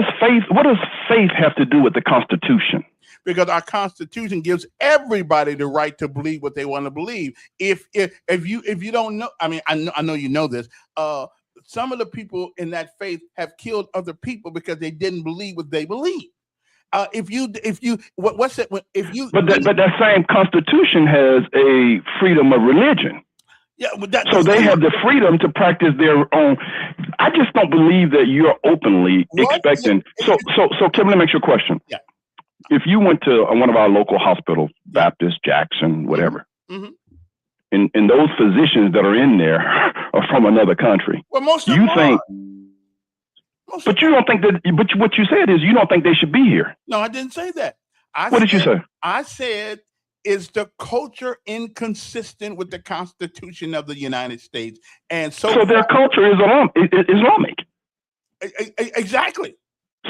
does faith have to do with the Constitution? Because our Constitution gives everybody the right to believe what they want to believe. If you don't know, I mean, I know you know this. Some of the people in that faith have killed other people because they didn't believe what they believe. But that same Constitution has a freedom of religion. Yeah, so they have the freedom to practice their own. I just don't believe that you're openly expecting. So Kevin, let me ask you a question. Yeah. If you went to one of our local hospitals, Baptist, Jackson, whatever, mm-hmm. and those physicians that are in there are from another country, well, most of them are. But you don't think that. But what you said is you don't think they should be here. No, I didn't say that. What did you say? I said, is the culture inconsistent with the Constitution of the United States? And so their culture is Islamic. Exactly.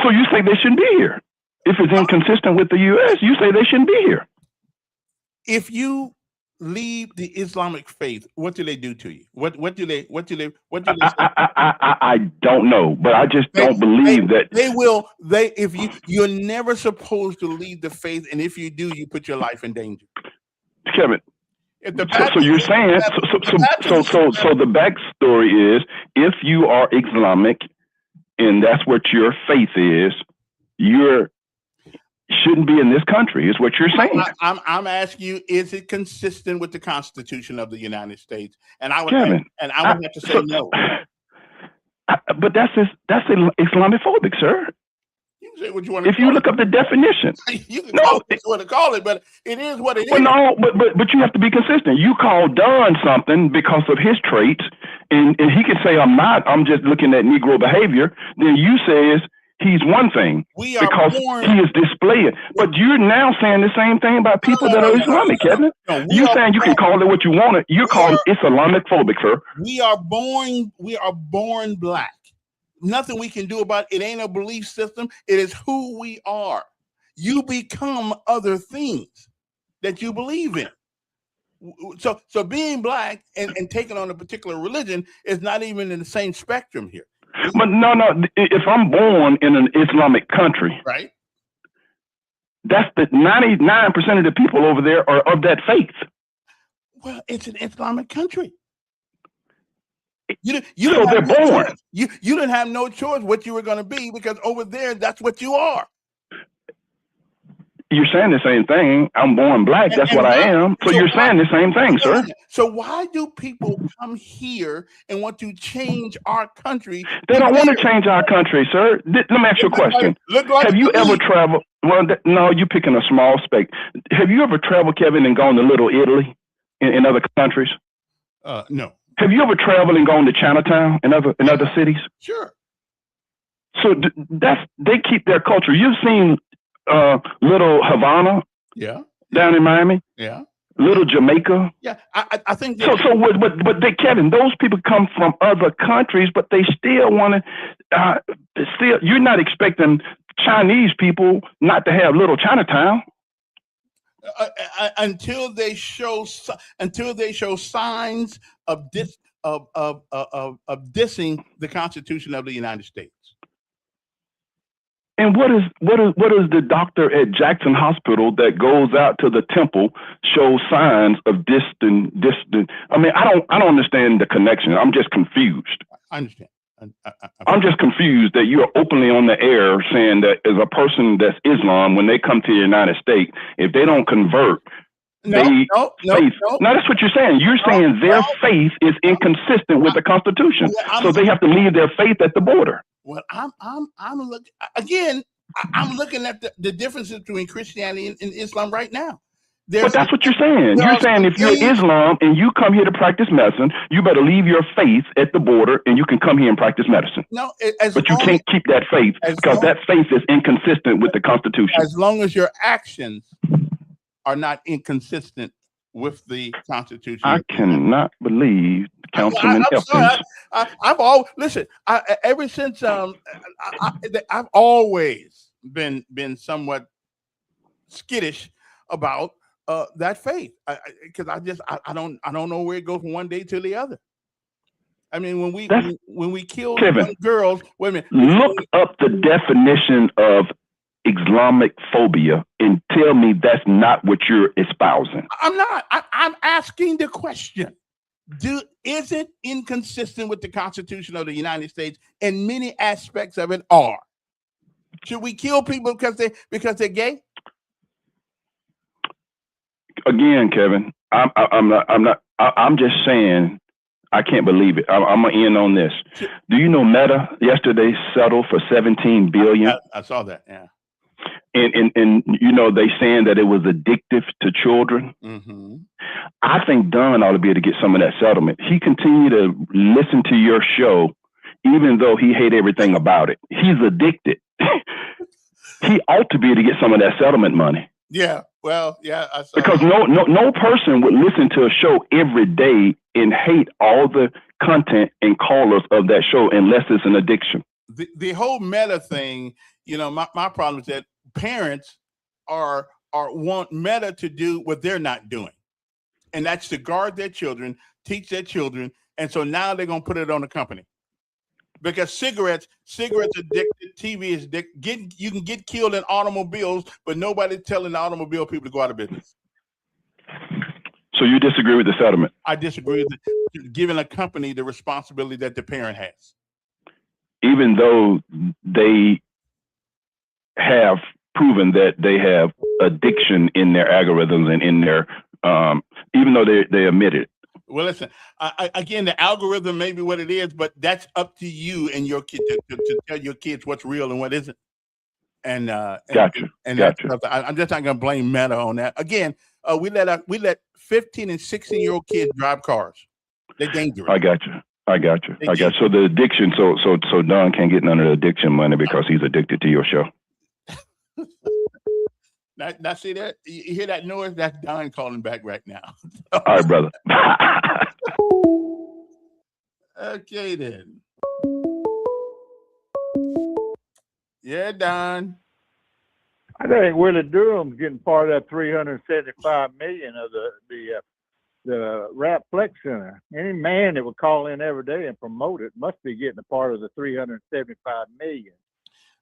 So you say they shouldn't be here. If it's inconsistent with the U.S., you say they shouldn't be here. If you leave the Islamic faith, what do they do to you? What do they say? I don't know, but I just don't believe that if you're never supposed to leave the faith, and if you do, you put your life in danger. Kevin. So you're saying so the backstory is, if you are Islamic and that's what your faith is, you're shouldn't be in this country, is what you're saying. I'm asking you, is it consistent with the Constitution of the United States? And I would have to say no. But that's Islamophobic, sir. You can say what you want to if you look up the definition. You can call it what you want to call it, but it is what it is. No, but you have to be consistent. You call Don something because of his traits, and he can say, I'm just looking at Negro behavior. Then you says he's one thing because he is displaying. But you're now saying the same thing about people that are Islamic, Kevin. You're saying you can call it what you want it. You're calling it Islamophobic, sir. We are born black. Nothing we can do about it. It ain't a belief system. It is who we are. You become other things that you believe in. So being black and taking on a particular religion is not even in the same spectrum here. But no. If I'm born in an Islamic country, right? That's the 99% of the people over there are of that faith. Well, it's an Islamic country. So they're born. You didn't have no choice what you were going to be, because over there, that's what you are. You're saying the same thing. I'm born black. That's what I am. So you're saying the same thing, sir. So why do people come here and want to change our country? They don't want to change our country, sir. Let me ask you a question. Have you ever traveled? Well, no, you're picking a small speck. Have you ever traveled, Kevin, and gone to Little Italy in other countries? No. Have you ever traveled and gone to Chinatown in other cities? Sure. So they keep their culture. You've seen Little Havana, down in Miami, Little Jamaica, I think but Kevin, those people come from other countries, but they still want to. You're not expecting Chinese people not to have Little Chinatown. Until they show signs of dissing the Constitution of the United States. And what is the doctor at Jackson Hospital that goes out to the temple shows signs of distant? I mean, I don't understand the connection. I'm just confused. I understand. I'm just confused that you're openly on the air saying that as a person that's Islam, when they come to the United States, if they don't convert, faith. Now that's what you're saying. You're saying their faith is inconsistent with the Constitution, so they have to leave their faith at the border. Well, I'm looking at the differences between Christianity and Islam right now. But that's what you're saying. You're saying if you're Islam and you come here to practice medicine, you better leave your faith at the border and you can come here and practice medicine. No, but you can't keep that faith because that faith is inconsistent with the Constitution. As long as your actions are not inconsistent with the Constitution. I cannot believe Councilman Elkins. Ever since I've always been somewhat skittish about that faith, because I don't know where it goes from one day to the other. I mean, when we kill young girls, wait a minute. Look up the definition of Islamic phobia and tell me that's not what you're espousing. I'm not. I'm asking the question. Is it inconsistent with the Constitution of the United States? And many aspects of it are. Should we kill people because they're gay? Again, Kevin, I'm just saying I can't believe it. I'm gonna end on this. Do you know Meta yesterday settled for $17 billion? I saw that. Yeah. And you know, they saying that it was addictive to children. Mm-hmm. I think Don ought to be able to get some of that settlement. He continued to listen to your show, even though he hate everything about it. He's addicted. He ought to be able to get some of that settlement money. Yeah. Well, yeah. I saw because no person would listen to a show every day and hate all the content and callers of that show unless it's an addiction. The whole Meta thing, you know, my problem is that parents want Meta to do what they're not doing. and that's to guard their children, teach their children, and so now they're gonna put it on the company. Because cigarettes addicted, TV is addicted. You can get killed in automobiles, but nobody's telling the automobile people to go out of business. So you disagree with the settlement? I disagree with giving a company the responsibility that the parent has. Even though they have proven that they have addiction in their algorithms and in their, even though they admit it. Well, listen, again, the algorithm may be what it is, but that's up to you and your kid to tell your kids what's real and what isn't. And gotcha. I'm just not going to blame Meta on that. Again, we let 15 and 16-year-old kids drive cars. They're dangerous. I got you. So the addiction, so Don can't get none of the addiction money because he's addicted to your show. Now, see that? You hear that noise? That's Don calling back right now. All right, brother. Okay, then. Yeah, Don. I think Willie Durham's getting part of that $375 million of the Rap Flex Center. Any man that would call in every day and promote it must be getting a part of the $375 million.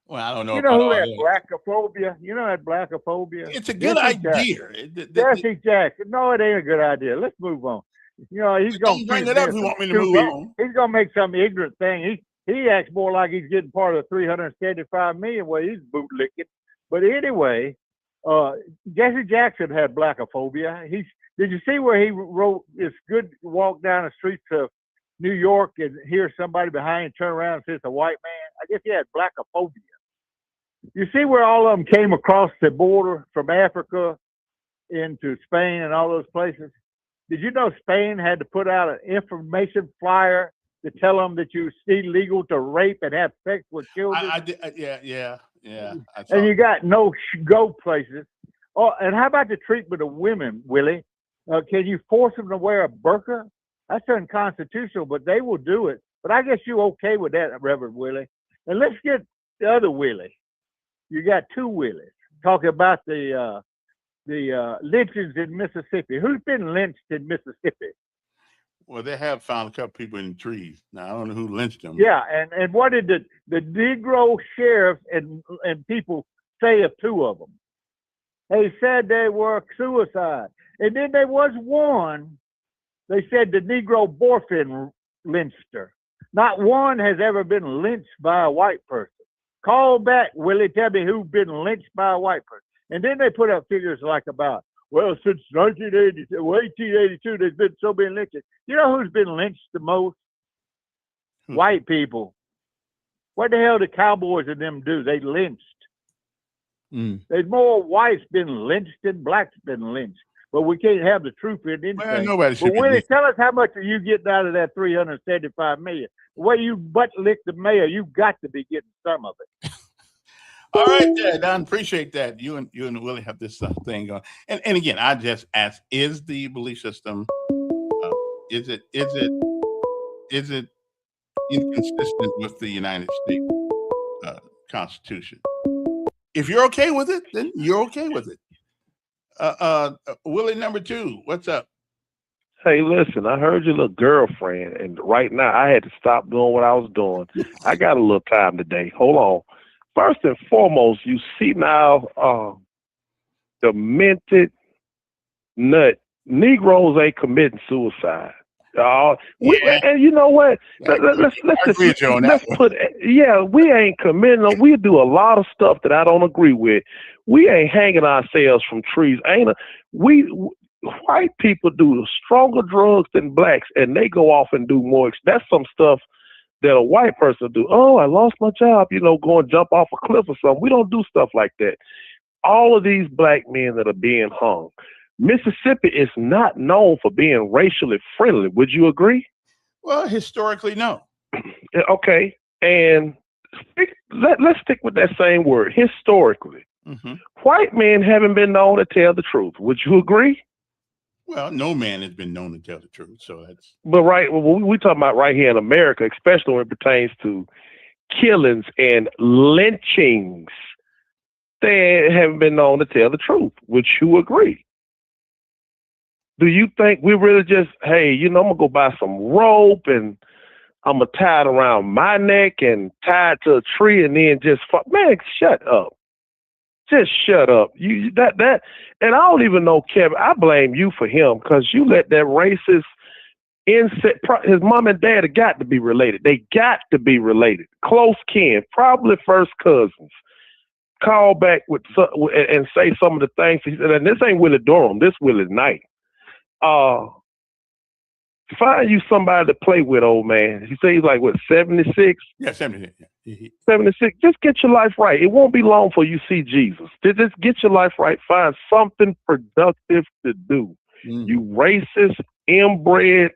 Well, I don't know. You know who had blackophobia? You know that blackophobia? It's a good idea. Jesse Jackson. No, it ain't a good idea. Let's move on. You know, he's going to bring it up. You want me to move on? He's going to make some ignorant thing. He acts more like he's getting part of the $375 million where he's bootlicking. But anyway, Jesse Jackson had blackophobia. Did you see where he wrote, "It's good to walk down the streets of New York and hear somebody behind you turn around and say it's a white man"? I guess he had blackophobia. You see where all of them came across the border from Africa into Spain and all those places? Did you know Spain had to put out an information flyer to tell them that it's illegal to rape and have sex with children? Yeah. And you got no go places. Oh, and how about the treatment of women, Willie? Can you force them to wear a burqa? That's unconstitutional, but they will do it. But I guess you're okay with that, Reverend Willie. And let's get the other Willie. You got two Willies talking about the lynchings in Mississippi. Who's been lynched in Mississippi? Well, they have found a couple people in the trees. Now, I don't know who lynched them. Yeah, and what did the Negro sheriff and people say of two of them? They said they were suicide. And then there was one, they said the Negro boyfriend lynched her. Not one has ever been lynched by a white person. Call back, Willie, tell me who's been lynched by a white person. And then they put up figures like about, well, since 1882, there's been so many lynchings. You know who's been lynched the most? White people. What the hell did cowboys and them do? They lynched. There's more whites been lynched than blacks been lynched. But we can't have the truth in anything. Well, nobody should but Willie, tell us how much are you getting out of that $375 million? The way you butt lick the mayor, you got to be getting some of it. All right, yeah, Don, appreciate that. You and Willie have this thing going. And again, I just ask: is the belief system is it inconsistent with the United States Constitution? If you're okay with it, then you're okay with it. Willie number 2, what's up? Hey, listen, I heard your little girlfriend, and right now I had to stop doing what I was doing. I got a little time today. Hold on. First and foremost, you see now, demented nut. Negroes ain't committing suicide. And you know what? Let's we ain't committing. We do a lot of stuff that I don't agree with. We ain't hanging ourselves from trees. White people do stronger drugs than blacks, and they go off and do more. That's some stuff that a white person do. Oh, I lost my job, go and jump off a cliff or something. We don't do stuff like that. All of these black men that are being hung, Mississippi is not known for being racially friendly. Would you agree? Well, historically, no. Okay. And let's stick with that same word, historically. Mm-hmm. White men haven't been known to tell the truth. Would you agree? Well, no man has been known to tell the truth, so that's. But we're talking about right here in America, especially when it pertains to killings and lynchings. They haven't been known to tell the truth. Would you agree? Do you think we really just, hey, I'm gonna go buy some rope and I'm gonna tie it around my neck and tie it to a tree and then just man, shut up. Just shut up. You that and I don't even know, Kevin. I blame you for him because you let that racist insect. His mom and dad have got to be related. They got to be related. Close kin, probably first cousins. Call back and say some of the things. And this ain't Willie Durham. This Willie Knight. Find you somebody to play with, old man. He said he's like, what, 76? Yeah, 76. 76. Just get your life right. It won't be long before you see Jesus. Just get your life right. Find something productive to do. You racist, inbred.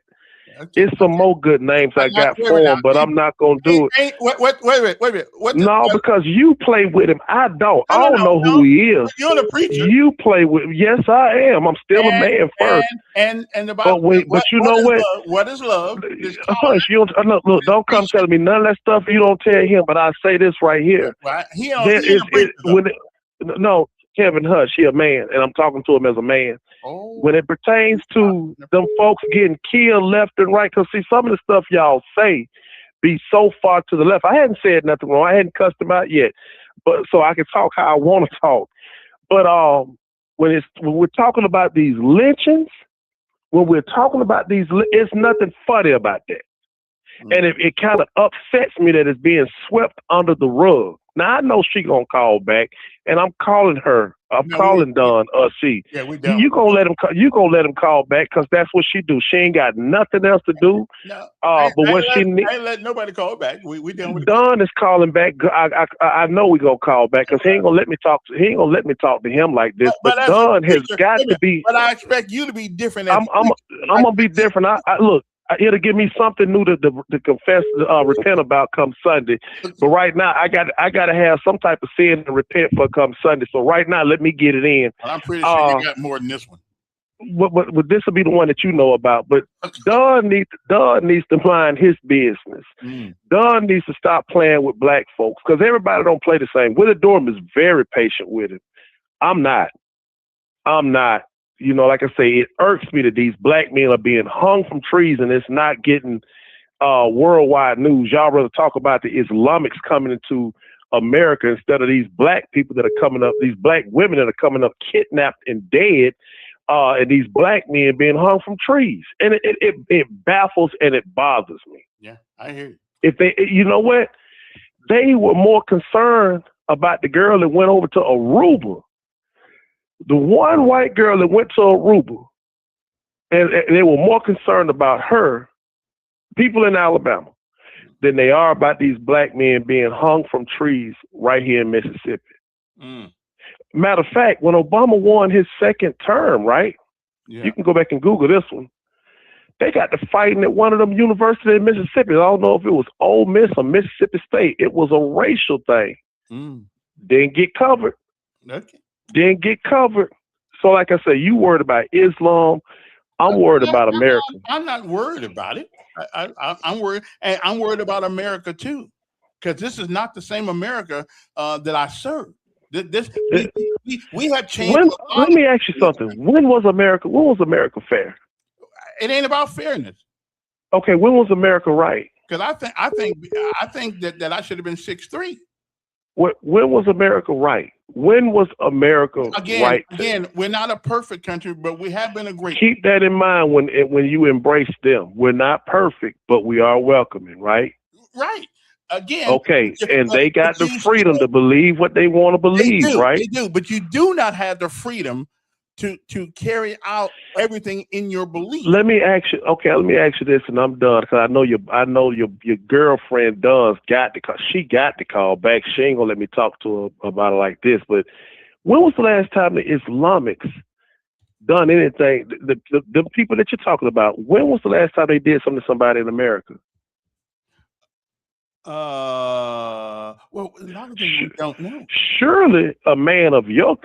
It's some more good names I got for him, but I'm not going to do it. Wait a minute. No, because you play with him. I don't. I don't know who he is. You're the preacher. You play with him. Yes, I am. I'm still a man first. And the Bible. But you know what? What is love? Hush, look, don't come telling me none of that stuff you don't tell him, but I say this right here. Right. No, Kevin, hush. He a man, and I'm talking to him as a man. Oh. When it pertains to them folks getting killed left and right, because see, some of the stuff y'all say be so far to the left. I hadn't said nothing wrong. I hadn't cussed him out yet, but so I can talk how I want to talk. But when we're talking about these lynchings, it's nothing funny about that. And it kind of upsets me that it's being swept under the rug. Now I know she gonna call back, and I'm calling her. I'm calling Dawn. Yeah, we done. You gonna let him? You gonna let him call back? Cause that's what she do. She ain't got nothing else to do. No, but what she need? I ain't let nobody call back. We done with Dawn is calling back. I know we gonna call back because he ain't gonna let me talk. He ain't gonna let me talk to him like this. But Dawn has got to be. But I expect you to be different. I'm gonna be different. I look. It'll give me something new to confess, repent about come Sunday. But right now, I got to have some type of sin to repent for come Sunday. So right now, let me get it in. Well, I'm pretty sure you got more than this one. But this will be the one that you know about. But Don needs to mind his business. Don needs to stop playing with black folks because everybody don't play the same. Willie Durham is very patient with him. I'm not. Like I say, it irks me that these black men are being hung from trees and it's not getting worldwide news. Y'all rather talk about the Islamics coming into America instead of these black people that are coming up, these black women that are coming up kidnapped and dead, and these black men being hung from trees. And it baffles and it bothers me. Yeah, I hear you. If they, you know what? They were more concerned about the girl that went over to Aruba. The one white girl that went to Aruba, and they were more concerned about her, people in Alabama, than they are about these black men being hung from trees right here in Mississippi. Matter of fact, when Obama won his second term, right? Yeah. You can go back and Google this one. They got to fighting at one of them universities in Mississippi. I don't know if it was Ole Miss or Mississippi State. It was a racial thing. Didn't get covered. Okay. Didn't get covered. So like I say, you worried about Islam. I'm worried about America. I'm not worried about it. I'm worried. And I'm worried about America too. Because this is not the same America that I serve. We have changed. Let me ask you something. When was America fair? It ain't about fairness. Okay, when was America right? Because I think that I should have been 6'3". When was America right? When was America right? Again, we're not a perfect country, but we have been a great. Keep that in mind when you embrace them. We're not perfect, but we are welcoming, right? Right. Again. Okay, and they got the freedom to believe what they want to believe, right? They do, but you do not have the freedom to carry out everything in your belief. Let me ask you this, and I'm done because I know your girlfriend she got to call back. She ain't gonna let me talk to her about it like this. But when was the last time the Islamics done anything? The people that you're talking about, when was the last time they did something to somebody in America? Well, a lot of things we don't know. Surely a man of your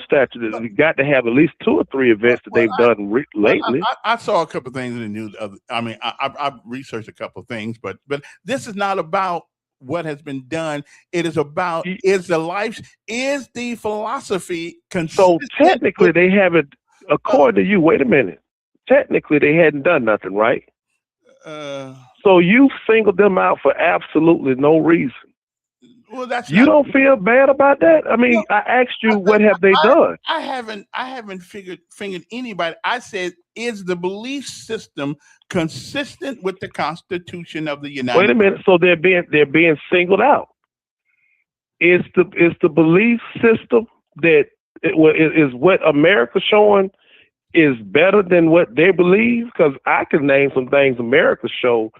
stature has got to have at least 2 or 3 events that they've done lately. I saw a couple of things in the news. I researched a couple of things, but this is not about what has been done. It is about is the philosophy consistent? So technically they haven't, according to you, wait a minute. technically they hadn't done nothing, right? Uh, So you singled them out for absolutely no reason. well, that's You not. don't feel bad about that? I mean, I asked you, what have they done? I haven't fingered anybody. I said, is the belief system consistent with the Constitution of the United Wait a minute. So they're being singled out. Is the belief system that is what America's showing is better than what they believe? Because I can name some things America show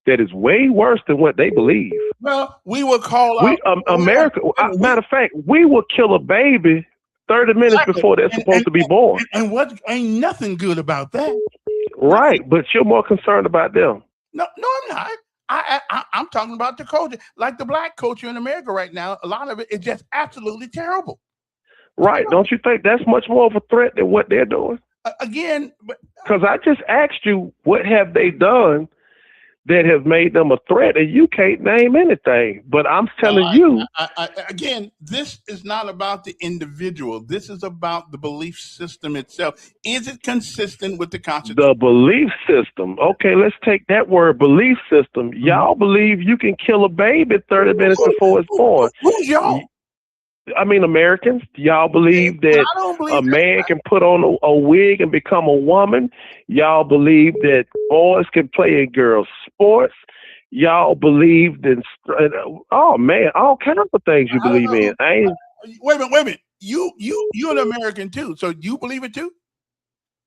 that is way worse than what they believe. Well, we will call out America. Matter of fact, we will kill a baby 30 minutes before they're supposed to be born. And what ain't nothing good about that. Right, but you're more concerned about them. No, I'm not. I'm talking about the culture, like the black culture in America right now. A lot of it is just absolutely terrible. Right? Don't you think that's much more of a threat than what they're doing? Again, because I just asked you, what have they done that have made them a threat, and you can't name anything. But I'm telling you, again, this is not about the individual. This is about the belief system itself. Is it consistent with the Constitution? The belief system. Okay, let's take that word, belief system. Y'all believe you can kill a baby 30 minutes before it's born. Who's y'all? I mean, Americans. Y'all believe that a man can put on a wig and become a woman. Y'all believe that boys can play in girls' sports. Y'all believe in, oh man, all kinds of things you believe in. Wait a minute. You're an American too, so you believe it too?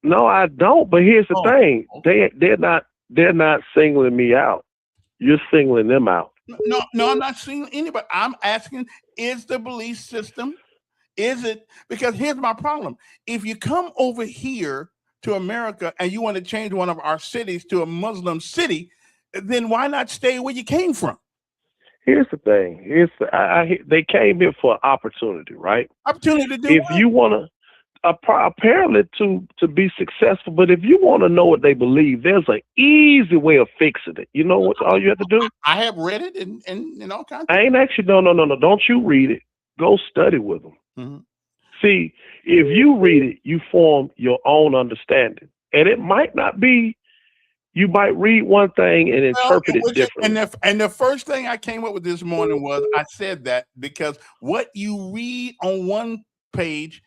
No, I don't. But here's the thing: they're not singling me out. You're singling them out. No, I'm not seeing anybody. I'm asking, is the belief system, is it? Because here's my problem. If you come over here to America and you want to change one of our cities to a Muslim city, then why not stay where you came from? Here's the thing. They came here for opportunity, right? Opportunity to do if what? You want to, apparently to be successful, but if you want to know what they believe, there's an easy way of fixing it. You know what all you have to do? I have read it and all kinds of I ain't actually, no. Don't you read it. Go study with them. Mm-hmm. See, if you read it, you form your own understanding. And it might not be, you might read one thing and interpret it differently. And the first thing I came up with this morning was, I said that because what you read on one page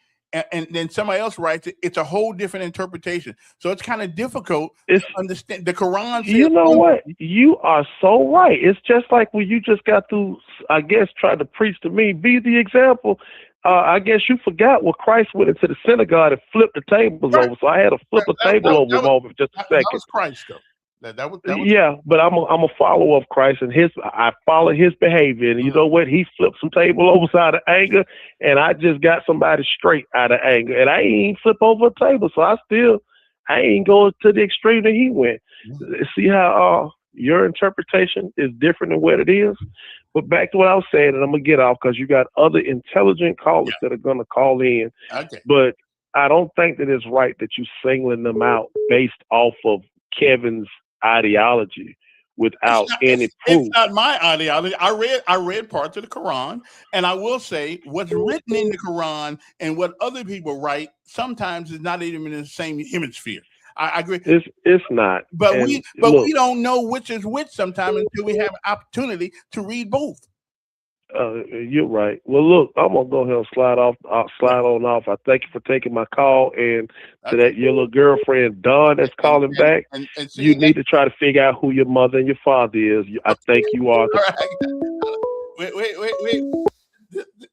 and then somebody else writes it, it's a whole different interpretation. So it's kind of difficult to understand. The Quran says, you know what? You are so right. It's just like when you just got through, I guess, trying to preach to me, be the example. I guess you forgot when Christ went into the synagogue and flipped the tables over. So I had to flip a table over for just a second. That was Christ, though. That was yeah, but I'm a follower of Christ, and I follow his behavior. And you know what? He flipped some table overs out of anger, and I just got somebody straight out of anger. And I ain't flip over a table, so I ain't going to the extreme that he went. See how your interpretation is different than what it is? But back to what I was saying, and I'm going to get off because you got other intelligent callers that are going to call in. Okay. But I don't think that it's right that you singling them out based off of Kevin's ideology without any proof. It's not my ideology. I read parts of the Quran, and I will say what's written in the Quran and what other people write sometimes is not even in the same hemisphere. I agree. It's not. But we don't know which is which sometimes until we have an opportunity to read both. You're right. Well, look, I'm gonna go ahead and slide on off. I thank you for taking my call, and to that your little girlfriend Dawn that's calling back. And you need to try to figure out who your mother and your father is. I think you are. Wait.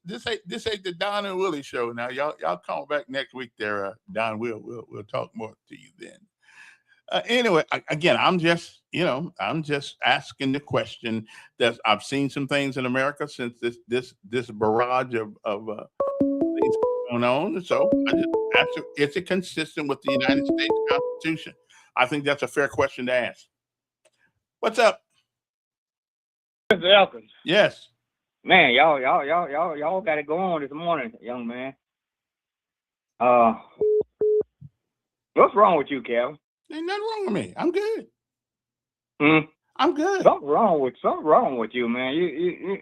This ain't the Don and Willie show. Now y'all call back next week. There, Don. We'll talk more to you then. Anyway, again, I'm just asking the question. That I've seen some things in America since this barrage of things going on. So I just ask, is it consistent with the United States Constitution? I think that's a fair question to ask. What's up, Mr. Elkins? Yes. Man, y'all got it going on this morning, young man. What's wrong with you, Kevin? Ain't nothing wrong with me. I'm good. I'm good. Something wrong with you, man. You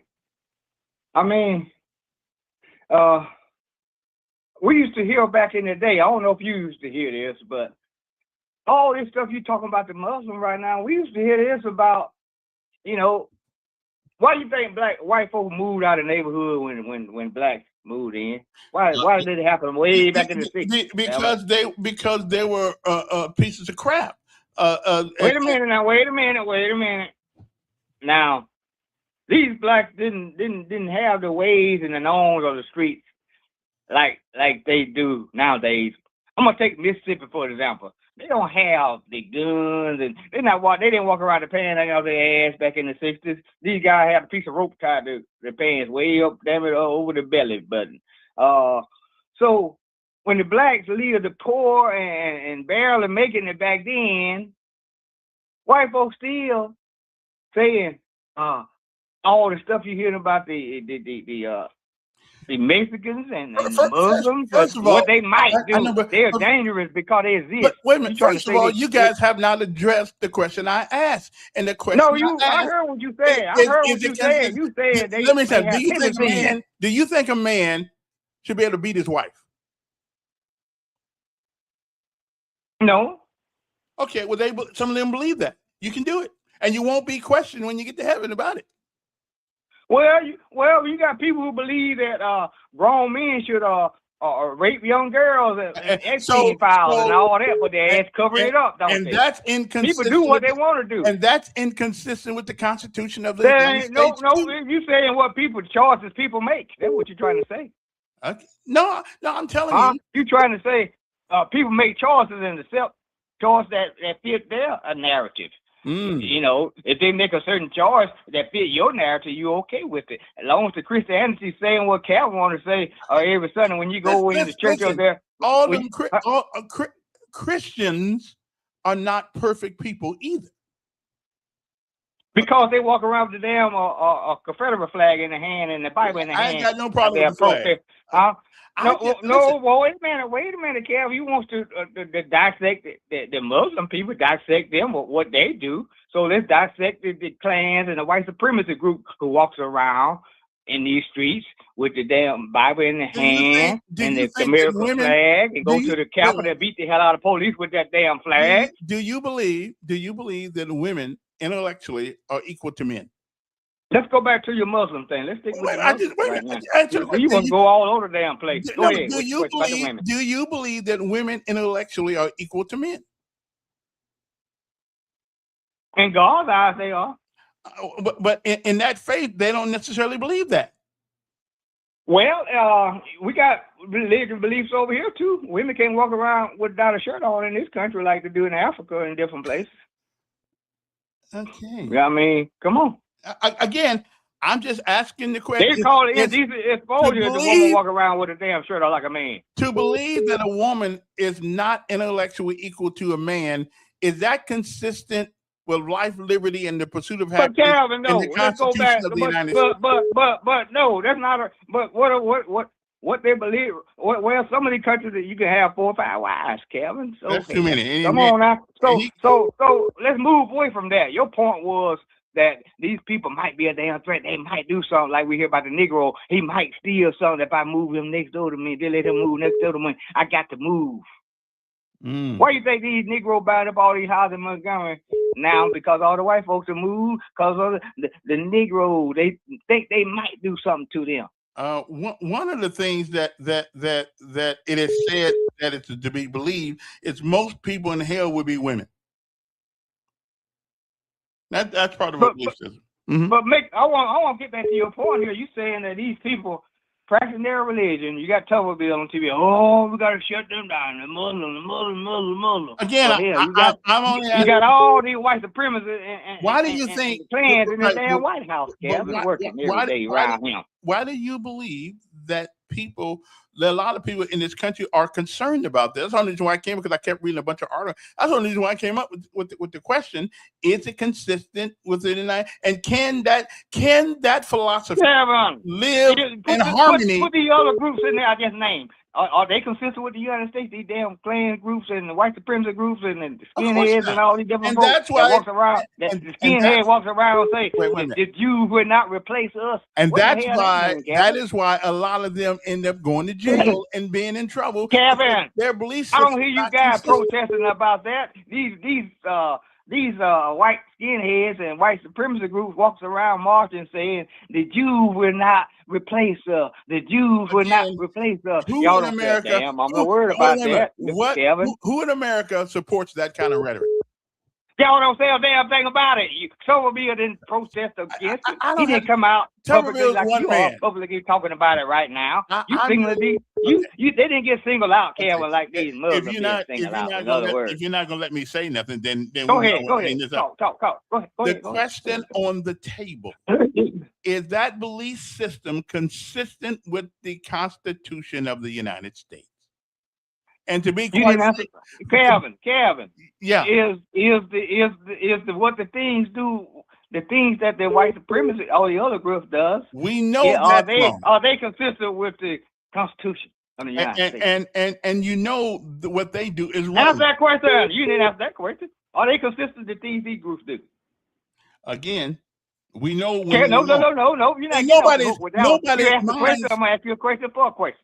I mean, we used to hear back in the day. I don't know if you used to hear this, but all this stuff you talking about the Muslim right now, we used to hear this about, you know, why do you think white folks moved out of the neighborhood when blacks moved in? Why did it happen way back in the 60s? Because they were pieces of crap. Wait a minute. Now, these blacks didn't have the ways and the norms of the streets like they do nowadays. I'm gonna take Mississippi for example. They don't have the guns, and they didn't walk around the pants out their ass back in the 60s. These guys had a piece of rope tied to their pants way up, damn it, over the belly button. So when the blacks lived the poor and barely making it back then, white folks still saying all the stuff you hearing about the Mexicans and Muslims, first of all, what they might do. They're dangerous because they exist. But wait a minute. First of all, you guys have not addressed the question I asked. And the question I heard what you said. I heard what you said. You said they. Let me say, do you think a man should be able to beat his wife? No. Okay, well, some of them believe that. You can do it. And you won't be questioned when you get to heaven about it. Well, you got people who believe that grown men should rape young girls and Epstein files and all that, but their ass cover it up, don't and they? That's inconsistent. People do what they want to do, and that's inconsistent with the Constitution of the United States. No, you saying what choices people make. That's what you're trying to say. Okay. No, I'm telling you. You're trying to say people make choices and accept choice that fit their narrative. You know, if they make a certain choice that fit your narrative, you're okay with it. As long as the Christianity saying what Calvin want to say every Sunday when you go in the church over there. All Christians are not perfect people either. Because they walk around with the damn Confederate flag in the hand and the Bible in the hand. I ain't got no problem with the flag. Wait a minute, Kev. You want to dissect the Muslim people, dissect them, what they do. So let's dissect the Klans and the white supremacy group who walks around in these streets with the damn Bible in the hand and the American flag and go to the Capitol and beat the hell out of police with that damn flag. Do you believe that women intellectually are equal to men? Let's go back to your Muslim thing. Let's stick with you want to go all over the damn place. Go ahead. Do you believe that women intellectually are equal to men? In God's eyes, they are. But in that faith, they don't necessarily believe that. Well, we got religious beliefs over here too. Women can't walk around without a shirt on in this country like they do in Africa and different places. Okay. I mean, come on. Again, I'm just asking the question. They call it indecent exposure if the woman walk around with a damn shirt on like a man. To believe that a woman is not intellectually equal to a man, is that consistent with life, liberty, and the pursuit of happiness? But Calvin, no. Let's go back. But no, that's not. But what they believe? Well, some of the countries that you can have 4 or 5 wives, Calvin. So, that's too many. Come on now. So let's move away from that. Your point was that these people might be a damn threat. They might do something like we hear about the Negro. He might steal something if I move him next door to me. They let him move next door to me. I got to move. Why do you think these Negroes buying up all these houses in Montgomery now? Because all the white folks have moved. Because of the Negroes, they think they might do something to them. One of the things that it is said that it's to be believed is most people in hell would be women. That's part of what belief system. But I want to get back to your point here. You saying that these people practicing their religion. You got Tuberville on TV. Oh, we got to shut them down. The Muslim. Again, you got all these white supremacists and why do you think plans in the damn White House? Working every day around him. Why do you believe that a lot of people in this country are concerned about this? That's the only reason why I came, because I kept reading a bunch of articles. That's the only reason why I came up with the question: is it consistent with it? And can that philosophy live in harmony? Put the other groups in there I just named. Are they consistent with the United States? These damn Klan groups and the white supremacy groups and the Of course skinheads not. and all these different And folks that's that why. walks around. That And, the and skinhead that's walks around and say wait a minute. the Jews will not replace us. And What the that's hell why mean, that is why a lot of them end up going to jail and being in trouble. because Kevin, their belief I system don't hear is you not guys consistent. protesting about that. These white skinheads and white supremacy groups walks around marching saying the Jews will not replace us. The Jews will not Again, replace us. who Y'all in don't say, America? damn, I'm not Who, worried wait, about wait a minute. that, Mr. What? Kevin. Who in America supports that kind of rhetoric? Y'all don't say a damn thing about it. Somerville didn't protest against it. I He don't have. didn't come out publicly Tuberville's like one you man. are publicly talking about it right now. You I'm single just, they didn't get singled out, okay. Kevin, like these Muslims being singled out. In other words, If you're not gonna let me say nothing, then go we ahead, know go what ahead, this up. talk. Go The ahead. question on the table is that belief system consistent with the Constitution of the United States? And to be You quite didn't answer, Kevin. yeah, Is the what the things do? The things that the white supremacy, all the other groups does. we know Yeah, that's wrong. are they consistent with the Constitution of the United States? And you know what they do is wrong. Answer that question. You didn't answer that question. Are they consistent with the things these groups do? Again, we know when Okay, no. they're You're not And getting off the nobody's hook with that one. nobody You asked the question. minds I'm gonna ask you a question for a question.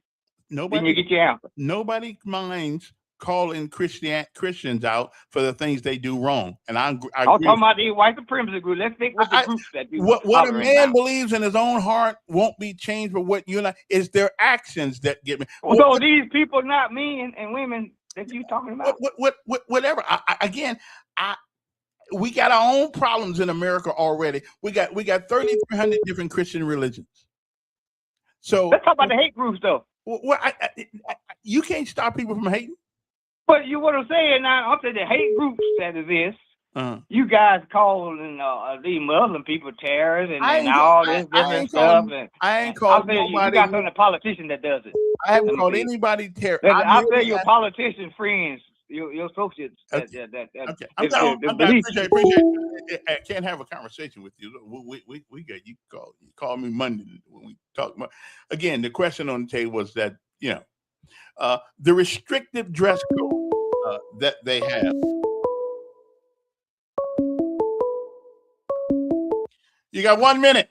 Then nobody you get your answer. nobody minds calling Christians out for the things they do wrong. And I I'm agree. talking about these white supremacy groups. Let's stick with the groups that do What a operating man now. believes in his own heart won't be changed, but what you like is their actions that get me. So these people, not men and women that you talking about. Whatever. We got our own problems in America already. We got 3,300 different Christian religions. So Let's talk about the hate groups, though. You can't stop people from hating. But you what I'm saying now, I'm saying the hate groups that exist. You guys calling these Muslim people terrorists and all this different stuff. I ain't called nobody. You got some politician that does it. I haven't called anybody terrorist. I'll tell your politician friends, your associates. Okay. Okay. Appreciate it. I can't have a conversation with you. We got you call me Monday when we talk about. Again, the question on the table was that the restrictive dress code that they have. You got 1 minute.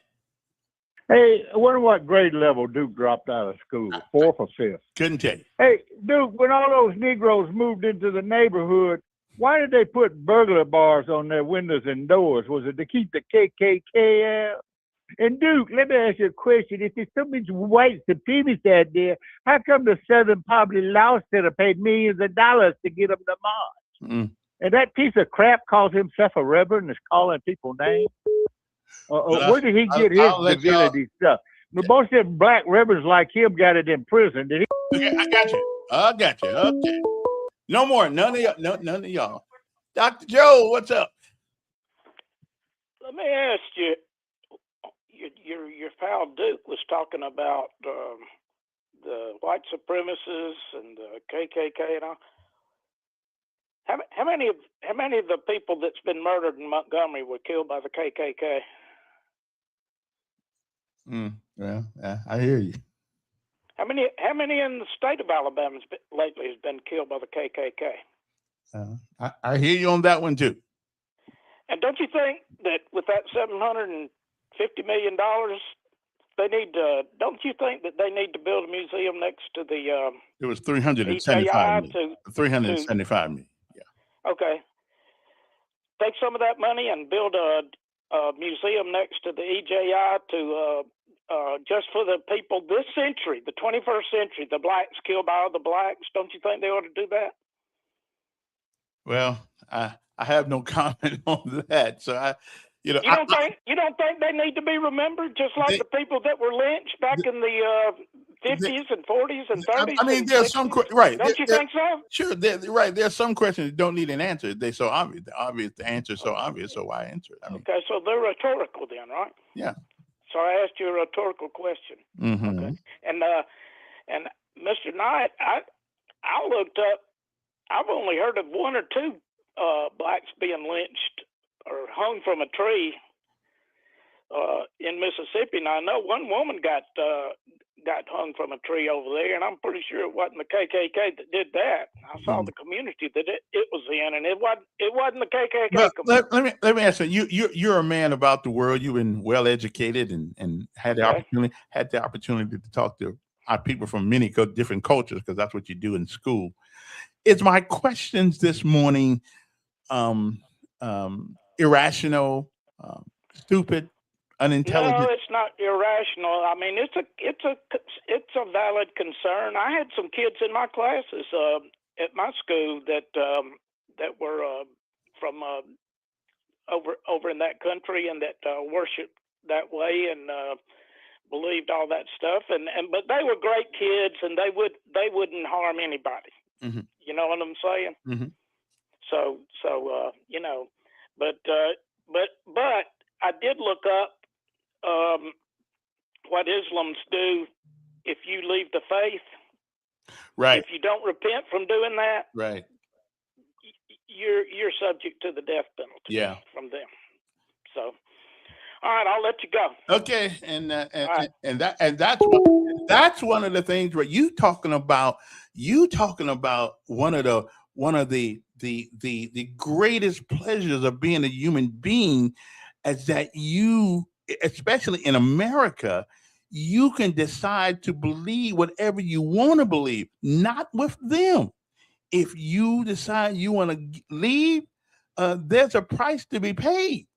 Hey, I wonder what grade level Duke dropped out of school, 4th or 5th? Couldn't tell you. Hey, Duke, when all those Negroes moved into the neighborhood, why did they put burglar bars on their windows and doors? Was it to keep the KKK out? And Duke, let me ask you a question. If there's so many white supremacists out there, how come the Southern Poverty Law Center paid millions of dollars to get them to march? And that piece of crap calls himself a reverend and is calling people names? Where did he get his divinity stuff? Most of them black reverends like him got it in prison. Did he? Okay, I got you. Okay. No more. None of y'all. Dr. Joe, what's up? Let me ask you. Your pal Duke was talking about the white supremacists and the KKK and all. How many of the people that's been murdered in Montgomery were killed by the KKK? Well, I hear you. How many in the state of Alabama lately has been killed by the KKK? I hear you on that one too. And don't you think that with that $750 million, they need to? Don't you think that they need to build a museum next to the? It was 375 million. 375 million. Yeah. Okay. Take some of that money and build a museum next to the EJI to just for the people this century, the 21st century, the blacks killed by other blacks. Don't you think they ought to do that? Well, I have no comment on that. So you don't think they need to be remembered just like the people that were lynched back in the 50s and 40s and 30s? I mean, there's some right. Don't you think so? Sure, right. There's some questions that don't need an answer. They're so obvious. The answer is so obvious. So why answer it? Okay, so they're rhetorical then, right? Yeah. So I asked you a rhetorical question. Mm-hmm. Okay. And Mr. Knight, I looked up. I've only heard of one or two blacks being lynched or hung from a tree in Mississippi. Now I know one woman got got hung from a tree over there, and I'm pretty sure it wasn't the KKK that did that. I saw the community that it was in, and it wasn't the KKK. But let me ask you. You're a man about the world. You've been well educated and had the opportunity to talk to our people from many different cultures, because that's what you do in school. Is my questions this morning irrational, stupid, unintelligent? No, it's not irrational. I mean, it's a valid concern. I had some kids in my classes at my school that were from over in that country, and that worshiped that way and believed all that stuff. But they were great kids, and they wouldn't harm anybody. Mm-hmm. You know what I'm saying? Mm-hmm. So you know, but I did look up what Islam's do if you leave the faith. Right. If you don't repent from doing that, right, you're subject to the death penalty. Yeah. From them. So, all right, I'll let you go. Okay, Right. and that's one of the things where you talking about one of the greatest pleasures of being a human being, is that you, especially in America, you can decide to believe whatever you want to believe, not with them. If you decide you want to leave, there's a price to be paid.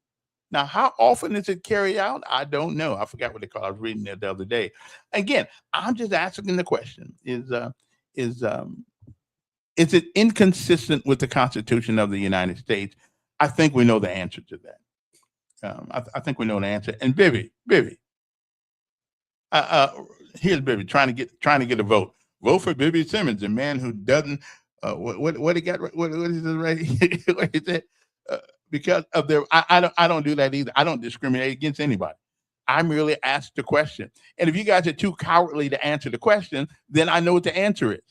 Now, how often is it carried out? I don't know. I forgot what they call it. I was reading it the other day. Again, I'm just asking the question: Is it inconsistent with the Constitution of the United States? I think we know the answer to that. I think we know the answer. And Bibby, here's Bibby trying to get a vote. Vote for Bibby Simmons, a man who doesn't. What he got? What is it right? What is it? Because of their, I don't do that either. I don't discriminate against anybody. I merely ask the question. And if you guys are too cowardly to answer the question, then I know what the answer is.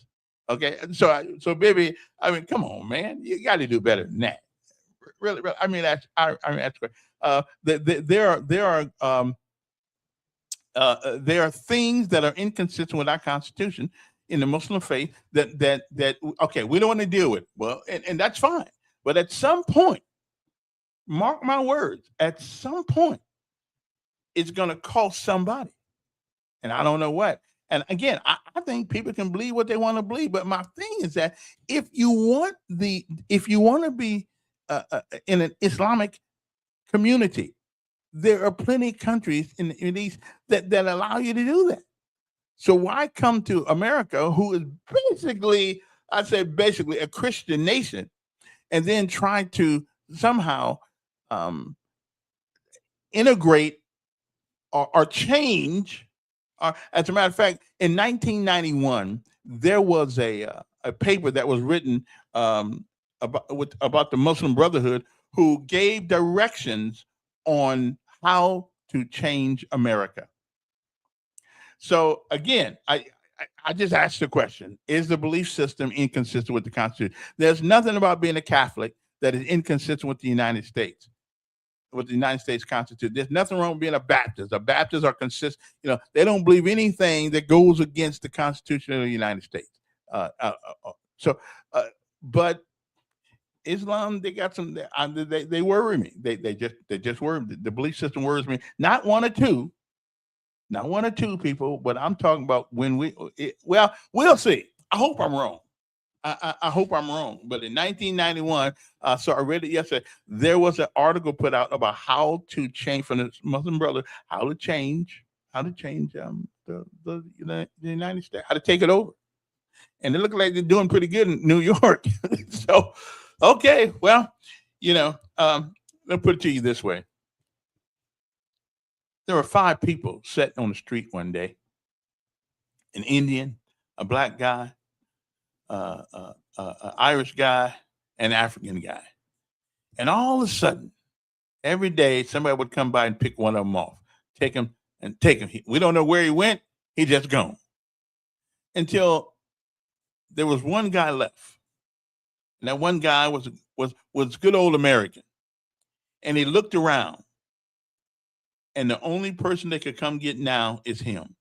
Okay, so Bibby, I mean, come on, man, you got to do better than that. Really, I mean, that's there are things that are inconsistent with our Constitution in the Muslim faith that okay, we don't want to deal with. Well, and that's fine. But at some point, mark my words, at some point, it's going to cost somebody. And I don't know what. And again, I think people can believe what they want to believe. But my thing is that if you want to be in an Islamic community, there are plenty of countries in the Middle East that allow you to do that. So why come to America, who is basically a Christian nation, and then try to somehow integrate or change? As a matter of fact, in 1991, there was a paper that was written about the Muslim Brotherhood, who gave directions on how to change America. So again, I just asked the question: is the belief system inconsistent with the Constitution? There's nothing about being a Catholic that is inconsistent with the United States. With the United States Constitution, there's nothing wrong with being a Baptist. The Baptists are consistent. You know, they don't believe anything that goes against the Constitution of the United States. But Islam, they got some. They worry me. They just worry. The belief system worries me. Not one or two people, but I'm talking about when we'll see. I hope I'm wrong. I hope I'm wrong. But in 1991, so I read it yesterday, there was an article put out about how to change, from the Muslim brother, how to change the United States, how to take it over. And it looked like they're doing pretty good in New York. So, okay, well, let me put it to you this way. There were 5 people sitting on the street one day: an Indian, a black guy, an Irish guy, and an African guy. And all of a sudden, every day, somebody would come by and pick one of them off, take him. We don't know where he went. He just gone. Until there was one guy left. And that one guy was good old American. And he looked around. And the only person that could come get now is him.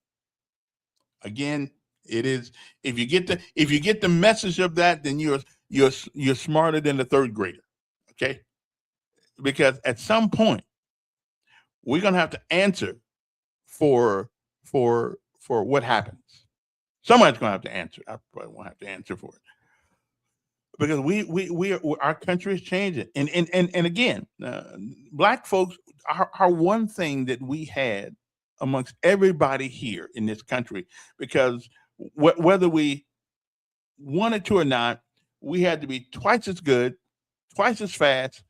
Again, it is, if you get the message of that, then you're smarter than the third grader. Okay? Because at some point we're gonna have to answer for what happens. Somebody's gonna have to answer. I probably won't have to answer for it. Because our country is changing, and again, black folks are one thing that we had amongst everybody here in this country, because whether we wanted to or not, we had to be twice as good, twice as fast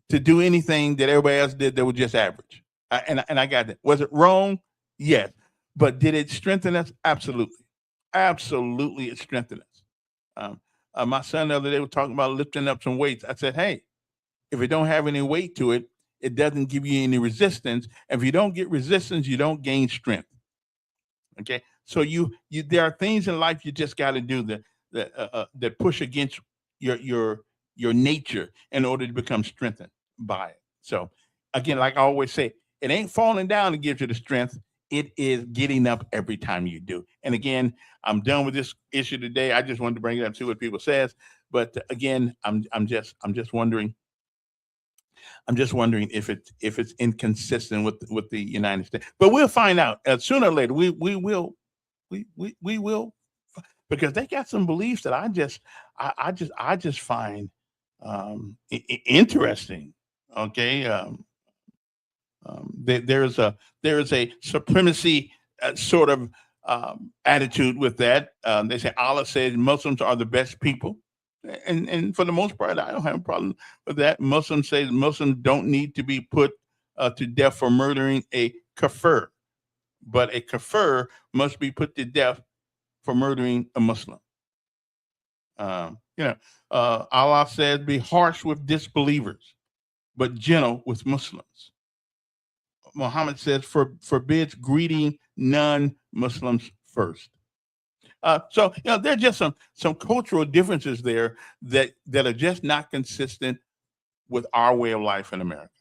to do anything that everybody else did that was just average. And I got that. Was it wrong? Yes, but did it strengthen us? Absolutely, absolutely, it strengthened us. My son the other day was talking about lifting up some weights. I said, hey, if it don't have any weight to it, it doesn't give you any resistance. And if you don't get resistance, you don't gain strength. Okay, so you there are things in life you just got to do that push against your nature in order to become strengthened by it. So again, like I always say, it ain't falling down to give you the strength. It is getting up every time you do. And again, I'm done with this issue today. I just wanted to bring it up, see what people says. But again, I'm just wondering. I'm just wondering if it's inconsistent with the United States. But we'll find out sooner or later. We will, because they got some beliefs that I just find interesting. Okay. There is a supremacy sort of attitude with that. They say Allah says Muslims are the best people, and for the most part, I don't have a problem with that. Muslims say Muslims don't need to be put to death for murdering a kafir, but a kafir must be put to death for murdering a Muslim. Allah says be harsh with disbelievers, but gentle with Muslims. Muhammad says forbids greeting non-Muslims first. So there are just some cultural differences there that are just not consistent with our way of life in America.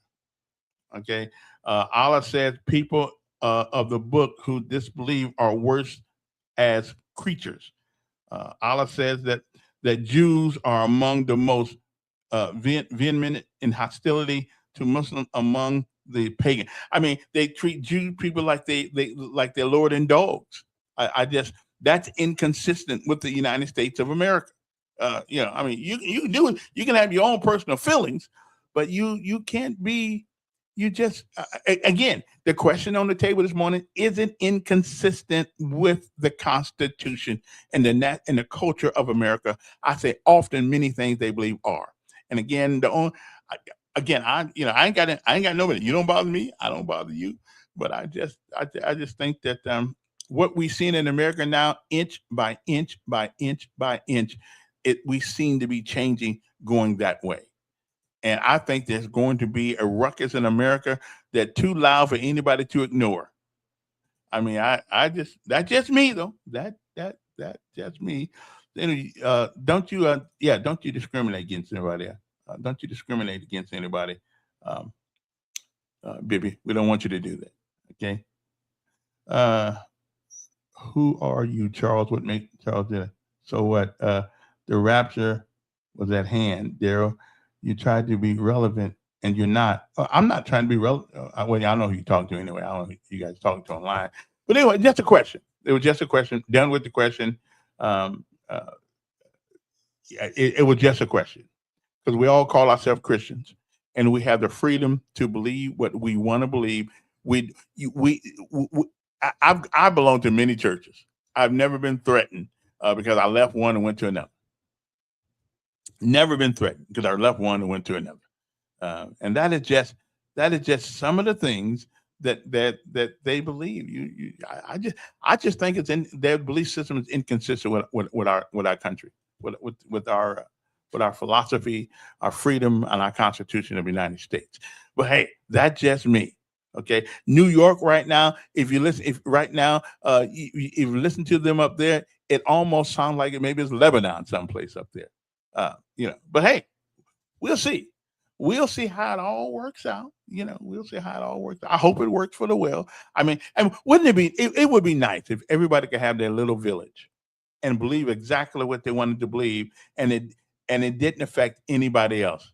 Okay, Allah says people of the book who disbelieve are worse as creatures. Allah says that Jews are among the most vehement in hostility to Muslims among the pagan. I mean, they treat Jew people like they're Lord and dogs. That's inconsistent with the United States of America. I mean, you can have your own personal feelings, but you can't be. You just again, the question on the table this morning isn't inconsistent with the Constitution and the culture of America. I say often many things they believe are, and again, I ain't got nobody. You don't bother me. I don't bother you. But I just think that what we've seen in America now, inch by inch by inch by inch, we seem to be changing, going that way. And I think there's going to be a ruckus in America that's too loud for anybody to ignore. I mean, that's just me though. That's just me. Don't you discriminate against anybody? Don't you discriminate against anybody, Bibby? We don't want you to do that. Okay. Who are you, Charles? What make Charles did it? So what? The rapture was at hand, Daryl. You tried to be relevant, and you're not. I'm not trying to be relevant. Well, I know who you talk to anyway. I don't know who you guys talking to online. But anyway, just a question. It was just a question. Done with the question. It was just a question, because we all call ourselves Christians, and we have the freedom to believe what we want to believe. I belong to many churches. I've never been threatened because I left one and went to another. Never been threatened because I left one and went to another. And that is just some of the things that they believe. I just think it's in their belief system is inconsistent with our country, with our philosophy, our freedom, and our Constitution of the United States. But hey, that's just me. Okay, New York right now. If you listen to them up there, it almost sounds like maybe it's Lebanon, someplace up there. But hey, we'll see. We'll see how it all works out. we'll see how it all works. I hope it works for the well. I mean, and wouldn't it be? It would be nice if everybody could have their little village and believe exactly what they wanted to believe, and it didn't affect anybody else.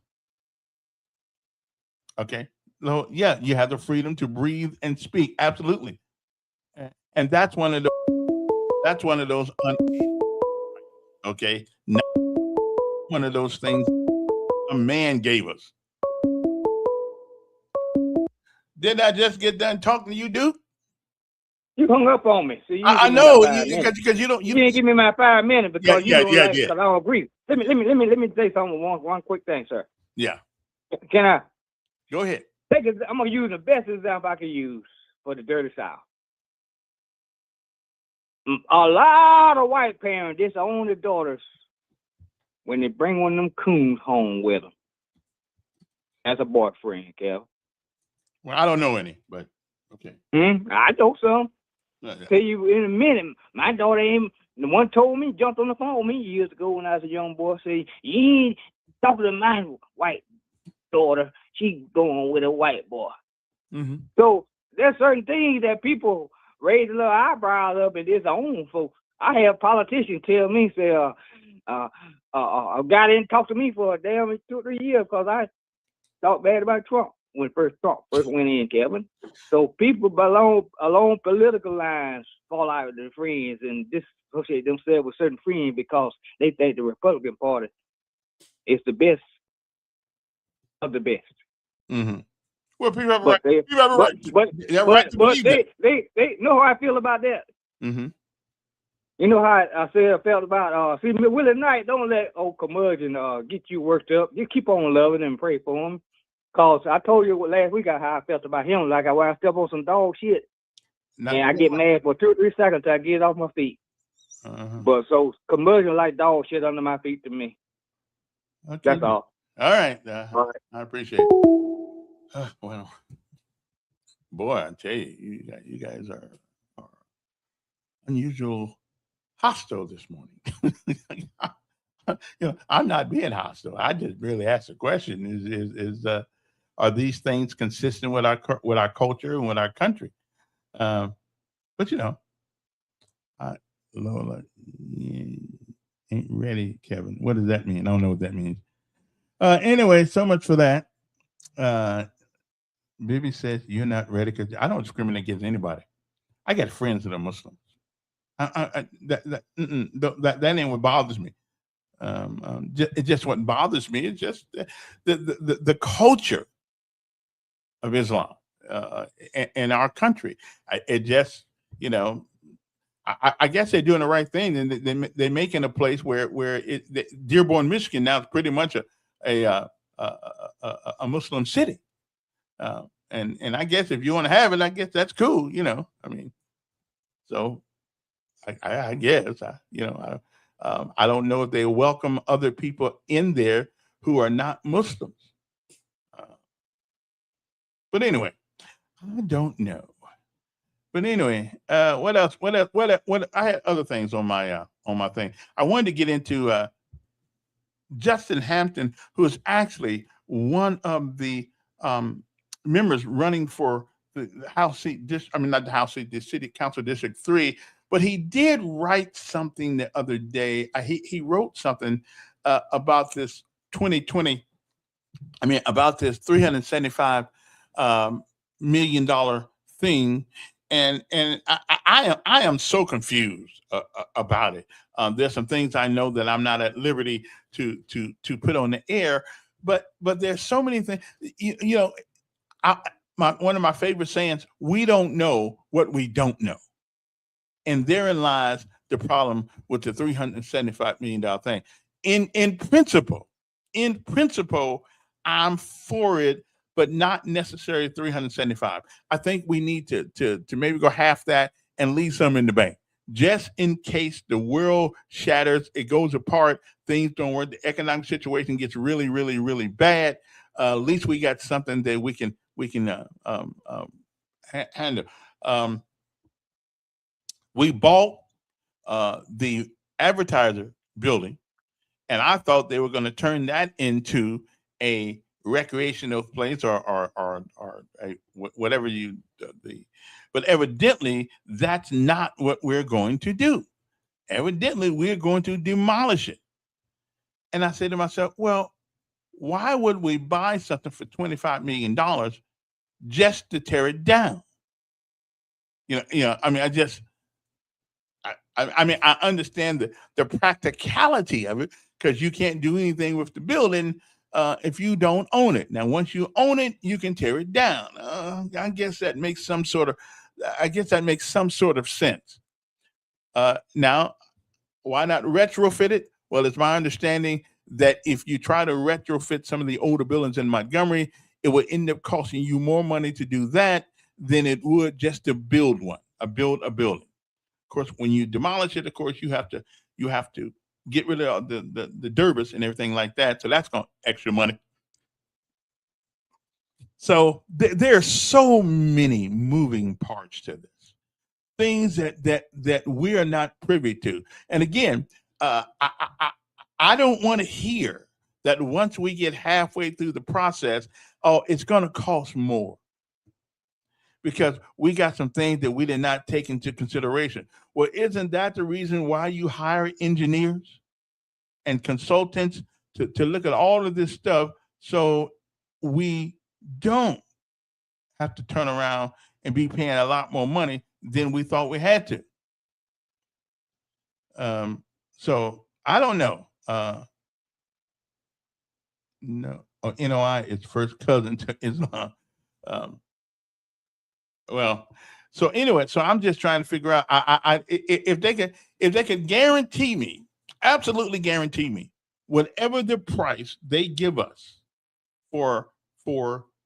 Okay, so yeah, you have the freedom to breathe and speak. Absolutely, and that's one of those. Okay, not one of those things a man gave us. Did I just get done talking to you, Duke? You hung up on me. See, I know because you don't. You didn't give me my 5 minutes because you don't like. Yeah. Because I don't agree. Let me say something. One quick thing, sir. Yeah. Can I? Go ahead. I'm gonna use the best example I can use for the dirty South. A lot of white parents disown their daughters when they bring one of them coons home with them as a boyfriend, Kev. Well, I don't know any, but okay. I know some. Yeah. Tell you in a minute. My daughter the one told me, jumped on the phone with me years ago when I was a young boy, say, you ain't talking to my white daughter. She going with a white boy. Mm-hmm. So there's certain things that people raise a little eyebrows up and disown folks. I have politicians tell me, say, a guy didn't talk to me for a damn 2 or 3 years because I talked bad about Trump when Trump first went in, Kevin. So people along political lines fall out with their friends and disassociate themselves with certain friends because they think the Republican Party is the best of the best. Mm-hmm. Well, people have a right. People have a right. But they know how I feel about that. Mm-hmm. You know how I felt about Willie Knight. Don't let old curmudgeon get you worked up. You keep on loving him and pray for him. Cause I told you last week how I felt about him. Like when I step on some dog shit, and I get mad for 2 or 3 seconds till I get off my feet. Uh-huh. But so curmudgeon like dog shit under my feet to me. Okay. That's all. All right. All right. I appreciate it. Well, boy, I tell you, you guys are unusual hostile this morning. I'm not being hostile. I just really asked the question: are these things consistent with our culture and with our country? But Lola ain't ready, Kevin. What does that mean? I don't know what that means. Anyway, so much for that. Bibi says you're not ready because I don't discriminate against anybody. I got friends that are Muslims. That ain't what bothers me. It just what bothers me. It's just the culture of Islam in our country. It just I guess they're doing the right thing, and they're making a place where Dearborn, Michigan now is pretty much a Muslim city. And I guess if you want to have it, I guess that's cool. I mean, so I guess I don't know if they welcome other people in there who are not Muslims. But anyway, I don't know. But anyway, what else? What? I had other things on my thing. I wanted to get into Justin Hampton, who is actually one of the members running for the House seat. Not the House seat, the City Council District 3. But he did write something the other day. He wrote something about this 2020. About this $375 million thing, and I am so confused about it. There's some things I know that I'm not at liberty to put on the air, but there's so many things. One of my favorite sayings: "We don't know what we don't know." And therein lies the problem with the $375 million thing. In principle, I'm for it, but not necessarily 375. I think we need to maybe go half that and leave some in the bank, just in case the world shatters, it goes apart, things don't work, the economic situation gets really, really, really bad. At least we got something that we can handle. We bought the advertiser building, and I thought they were going to turn that into a recreational place or whatever but evidently that's not what we're going to do. Evidently, we're going to demolish it. And I say to myself, well, why would we buy something for $25 million just to tear it down? I mean, I understand the practicality of it because you can't do anything with the building if you don't own it. Now, once you own it, you can tear it down. I guess that makes some sort of sense. Now, why not retrofit it? Well, it's my understanding that if you try to retrofit some of the older buildings in Montgomery, it would end up costing you more money to do that than it would just to build a building. Of course, when you demolish it, of course, you have to get rid of the dirbus and everything like that. So that's going extra money. So there are so many moving parts to this. Things that we are not privy to. And again, I don't want to hear that once we get halfway through the process, oh, it's going to cost more. Because we got some things that we did not take into consideration. Well, isn't that the reason why you hire engineers and consultants to look at all of this stuff so we don't have to turn around and be paying a lot more money than we thought we had to? So I don't know. No, NOI is first cousin to Islam. Well, so anyway, so I'm just trying to figure out if they could guarantee me, absolutely guarantee me, whatever the price they give us for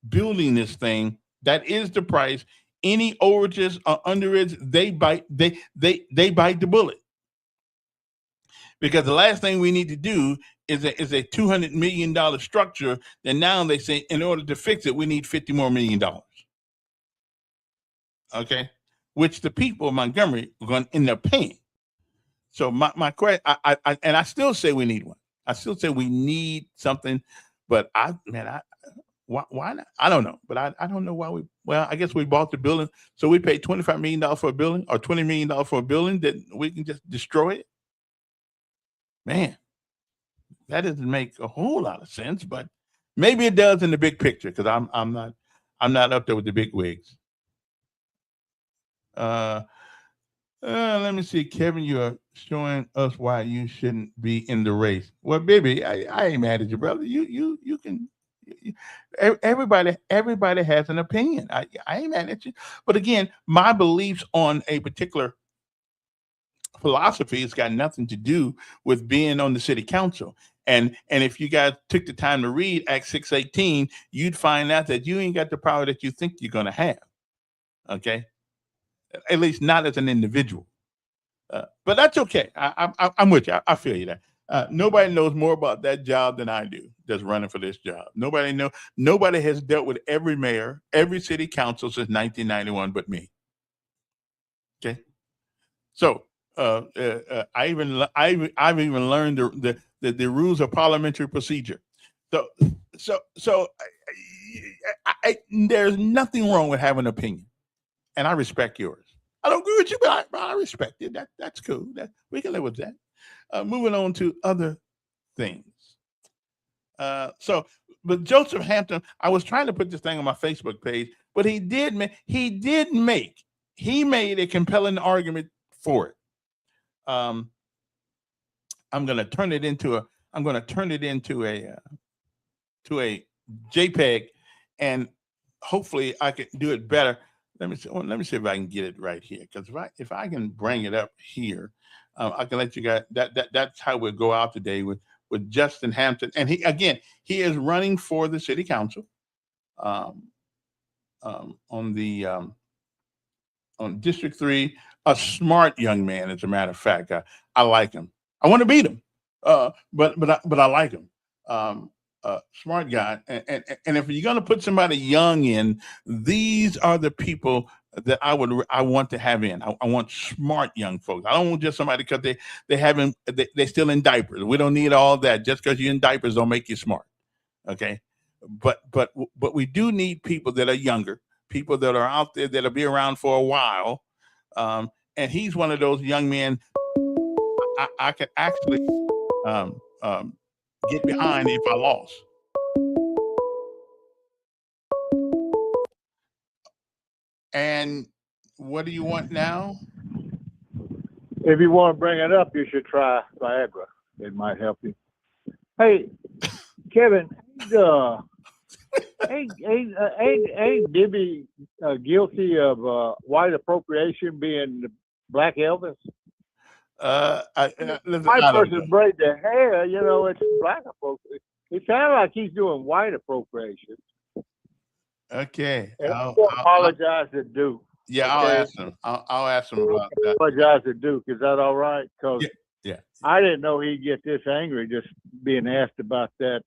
building this thing, that is the price. Any overages or underage, they bite the bullet. Because the last thing we need to do is a $200 million structure. And now they say in order to fix it, we need $50 more million. Okay, which the people of Montgomery are going to end up paying. So my question, I still say we need one. I still say we need something, but why not? I don't know, but I don't know why we. Well, I guess we bought the building, so we paid $25 million for a building or $20 million for a building that we can just destroy it. Man, that doesn't make a whole lot of sense, but maybe it does in the big picture because I'm not up there with the big wigs. Let me see, Kevin, you are showing us why you shouldn't be in the race. Well, baby, I ain't mad at you, brother. You can. Everybody has an opinion. I ain't mad at you, but again, my beliefs on a particular philosophy has got nothing to do with being on the city council. And if you guys took the time to read Acts 6:18, you'd find out that you ain't got the power that you think you're going to have. Okay. At least not as an individual. But that's okay. I'm with you. I feel you there. Nobody knows more about that job than I do that's running for this job. Nobody has dealt with every mayor, every city council since 1991 but me. Okay. So I've even learned the rules of parliamentary procedure. So there's nothing wrong with having an opinion. And I respect yours. I don't agree with you, but I respect it. That's cool. We can live with that. Moving on to other things. But Joseph Hampton, I was trying to put this thing on my Facebook page, but he made a compelling argument for it. I'm going to turn it into a JPEG, and hopefully I can do it better. Let me see if I can get it right here. Because if I can bring it up here, I can let you guys. That's how we'll go out today with Justin Hampton, and he is running for the city council, on District 3. A smart young man, as a matter of fact. I like him. I want to beat him, but I like him. Smart guy, and if you're going to put somebody young in, these are the people that I want to have in. I want smart young folks. I don't want just somebody because they're still in diapers. We don't need all that. Just because you're in diapers don't make you smart. Okay, but we do need people that are younger, people that are out there that'll be around for a while. And he's one of those young men I could actually get behind if I lost. And what do you want now? If you want to bring it up, you should try Viagra. It might help you. Hey, Kevin, ain't Dibby guilty of white appropriation being Black Elvis? Listen, White I don't person know. braid their hair, it's Black appropriation. It sounds like he's doing white appropriation. Okay. And I apologize to Duke. Yeah, I'll ask him. I'll ask him about that. Apologize to Duke. Is that all right? Because Yeah. I didn't know he'd get this angry just being asked about that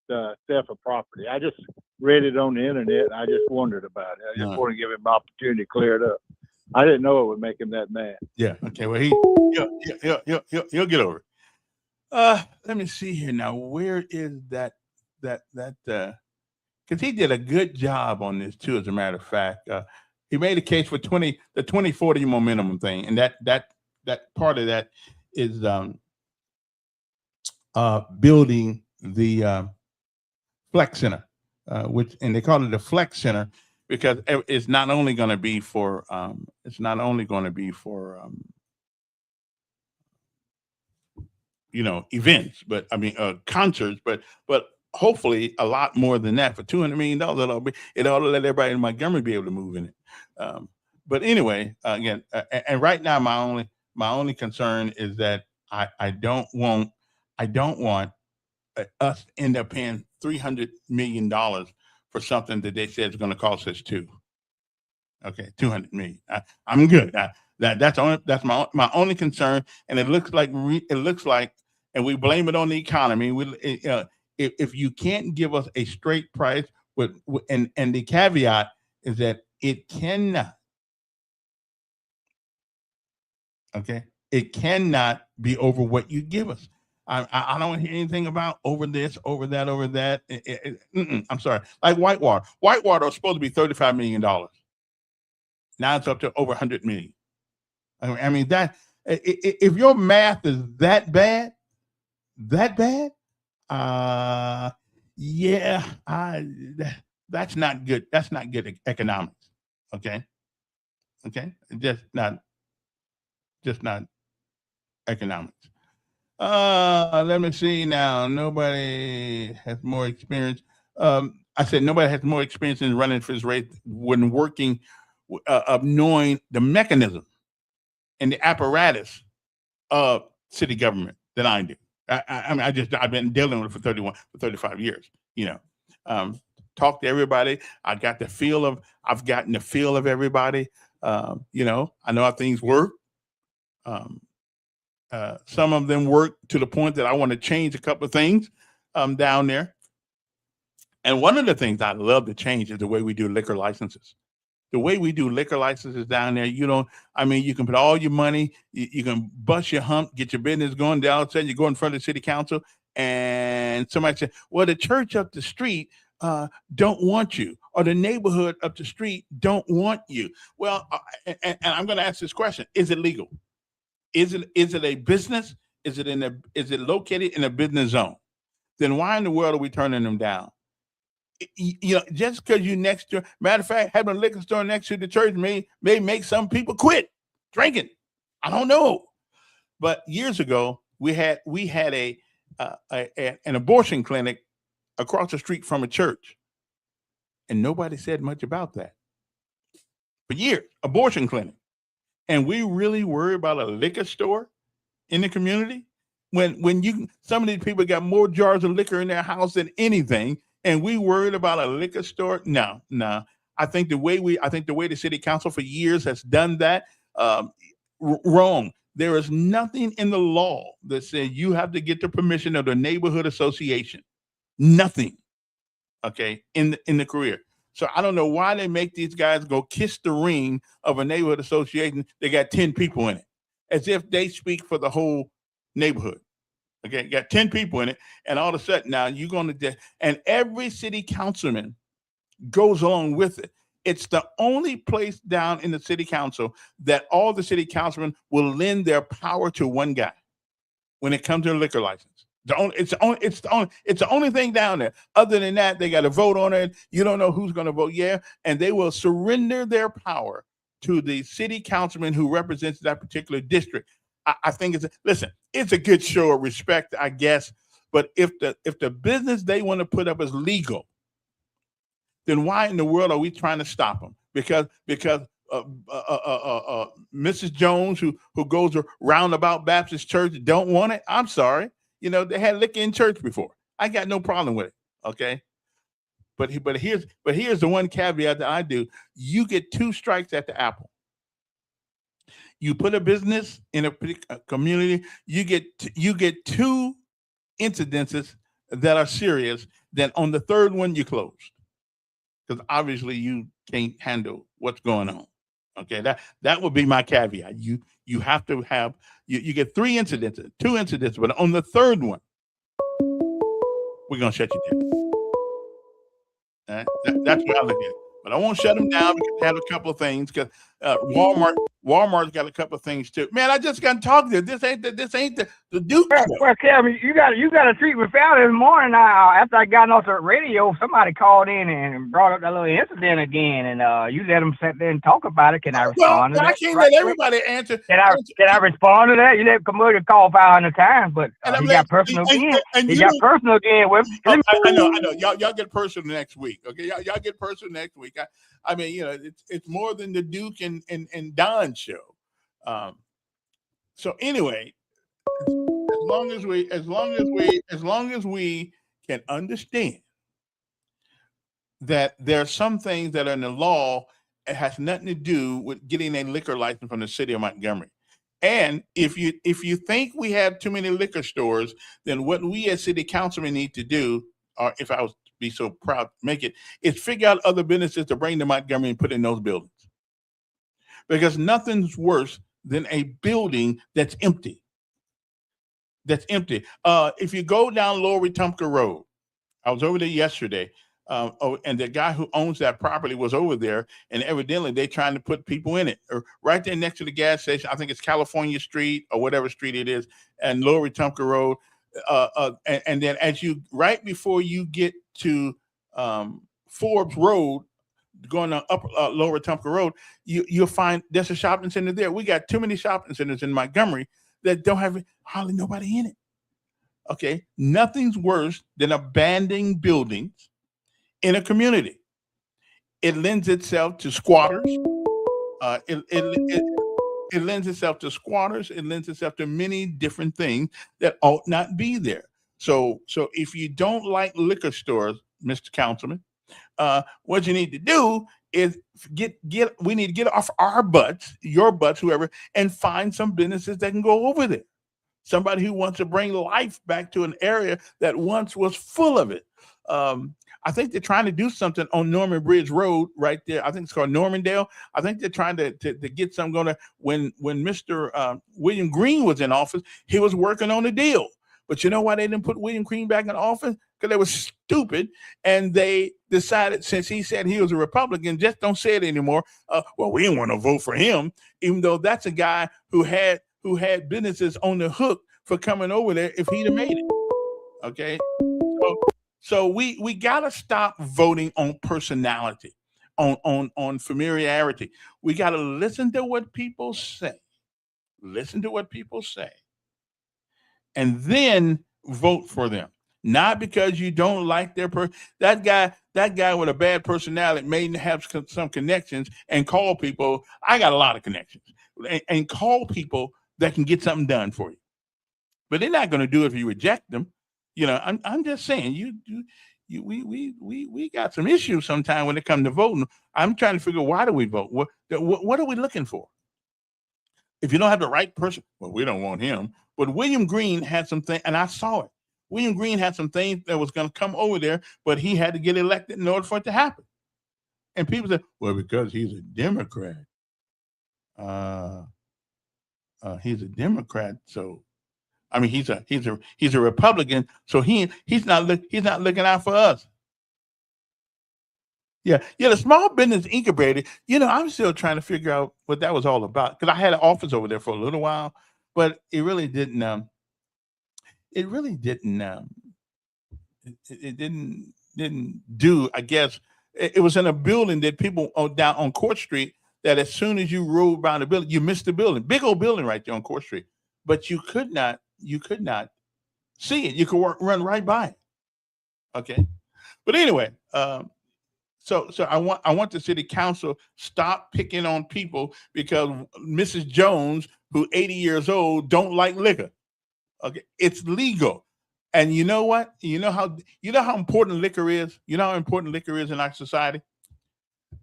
theft of property. I just read it on the internet. And I just wondered about it. I just want to give him an opportunity to clear it up. I didn't know it would make him that mad. Yeah. Okay. Well, he'll get over it. Let me see here now. Where is that? Because he did a good job on this too. As a matter of fact, he made a case for the 2040 minimum thing, and that part of that is building the Flex Center, and they call it the Flex Center because it's not only going to be for events, but I mean concerts, but hopefully a lot more than that. For $200 million, it ought to let everybody in Montgomery be able to move in it. But anyway, again, and right now my only concern is that I don't want us to end up paying $300 million for something that they said is going to cost us $200 million. I'm good. That's my only concern, and it looks like, and we blame it on the economy. If you can't give us a straight price, and the caveat is that it cannot. Okay, it cannot be over what you give us. I don't hear anything about over this, over that, over that. I'm sorry. Like Whitewater. Whitewater was supposed to be $35 million. Now it's up to over $100 million. I mean that. If your math is that bad, that's not good. That's not good economics. Okay, just not economics. Let me see now. Nobody has more experience. I said nobody has more experience in running for this race when working of knowing the mechanism and the apparatus of city government than I do. I mean, I've been dealing with it for 35 years. Talk to everybody. I've gotten the feel of everybody. I know how things work. Some of them work to the point that I want to change a couple of things down there. And one of the things I love to change is the way we do liquor licenses. The way we do liquor licenses down there, you can put all your money, you can bust your hump, get your business going. Down all of a sudden, you go in front of the city council, and somebody said, "Well, the church up the street don't want you, or the neighborhood up the street don't want you." Well, and I'm going to ask this question: is it legal? Is it a business? Is it located in a business zone? Then why in the world are we turning them down? Just because you next to, matter of fact, having a liquor store next to the church may make some people quit drinking. I don't know, but years ago we had an abortion clinic across the street from a church, and nobody said much about that. For years, abortion clinic, and we really worry about a liquor store in the community when some of these people got more jars of liquor in their house than anything. And we worried about a liquor store? No. I think the way the city council for years has done that, wrong. There is nothing in the law that says you have to get the permission of the neighborhood association. Nothing. Okay, in the career. So I don't know why they make these guys go kiss the ring of a neighborhood association. They got 10 people in it, as if they speak for the whole neighborhood. Okay, got 10 people in it, and all of a sudden now you're going to, and every city councilman goes along with it. It's the only place down in the city council that all the city councilmen will lend their power to one guy when it comes to a liquor license. It's the only thing down there. Other than that, they got to vote on it. You don't know who's going to vote yeah, and they will surrender their power to the city councilman who represents that particular district. I think it's a good show of respect, I guess. But if the business they want to put up is legal, then why in the world are we trying to stop them? Because Mrs. Jones, who goes to Roundabout Baptist Church, don't want it. I'm sorry. They had liquor in church before. I got no problem with it. Okay. But here's the one caveat that I do. You get 2 strikes at the apple. You put a business in a community, you get 2 incidences that are serious. Then on the third one, you close, because obviously you can't handle what's going on. Okay, that would be my caveat. You have to have you get 3 incidences, 2 incidences, but on the third one, we're gonna shut you down. All right? That's what I look at it. But I won't shut them down because they have a couple of things. Because Walmart's got a couple of things too. Man, I just got to talk to you. This ain't the Duke show. Well, Kevin, you got a treatment found this morning. After I got off the radio, somebody called in and brought up that little incident again, and you let them sit there and talk about it. Can I respond to that? I can't let everybody answer. Can I respond to that? You let Commander call 500 times, but he got personal again. He got personal again with him. I know. Y'all get personal next week. Okay, y'all get personal next week. I mean, it's more than the Duke and Don show. So anyway, as long as we can understand that there are some things that are in the law, it has nothing to do with getting a liquor license from the city of Montgomery. And if you think we have too many liquor stores, then what we as city councilmen need to do, or if I was be so proud to make it, is figure out other businesses to bring to Montgomery and put in those buildings. Because nothing's worse than a building that's empty. If you go down Lower Wetumpka Road, I was over there yesterday, and the guy who owns that property was over there, and evidently they're trying to put people in it. Or right there next to the gas station, I think it's California Street or whatever street it is, and Lower Wetumpka Road. And then right before you get to Forbes Road, going up Lower Wetumpka Road, you'll find there's a shopping center there. We got too many shopping centers in Montgomery that don't have hardly nobody in it. Okay, nothing's worse than abandoning buildings in a community. It lends itself to squatters. It lends itself to squatters. It lends itself to many different things that ought not be there. So if you don't like liquor stores, Mr. Councilman, what you need to do is we need to get off our butts, your butts, whoever, and find some businesses that can go over there. Somebody who wants to bring life back to an area that once was full of it. I think they're trying to do something on Norman Bridge Road right there. I think it's called Normandale. I think they're trying to get something going. When Mr. William Green was in office, he was working on a deal. But you know why they didn't put William Green back in office? Because they were stupid, and they decided, since he said he was a Republican, just don't say it anymore. Well, we didn't want to vote for him, even though that's a guy who had businesses on the hook for coming over there if he'd have made it. Okay, so we gotta stop voting on personality, on familiarity. We gotta listen to what people say. Listen to what people say. And then vote for them. Not because you don't like their that guy with a bad personality may have some connections and call people. I got a lot of connections and call people that can get something done for you. But they're not going to do it if you reject them. I'm just saying we got some issues sometimes when it comes to voting. I'm trying to figure out, why do we vote? What are we looking for? If you don't have the right person, well, we don't want him. But William Green had some things, and I saw it. William Green had some things that was going to come over there, but he had to get elected in order for it to happen. And people said, well, because he's a Democrat. He's a Democrat, so I mean, he's a Republican, so he's not looking out for us. Yeah. The small business incubator. I'm still trying to figure out what that was all about because I had an office over there for a little while, but it really didn't. It really didn't. It didn't do. I guess it was in a building that people down on Court Street. That as soon as you rode by the building, you missed the building. Big old building right there on Court Street, but you could not see it. You could run right by it. Okay, but anyway. So I want the city council stop picking on people because Mrs. Jones, who 80 years old, don't like liquor. Okay, it's legal, and you know what? You know how important liquor is. You know how important liquor is in our society.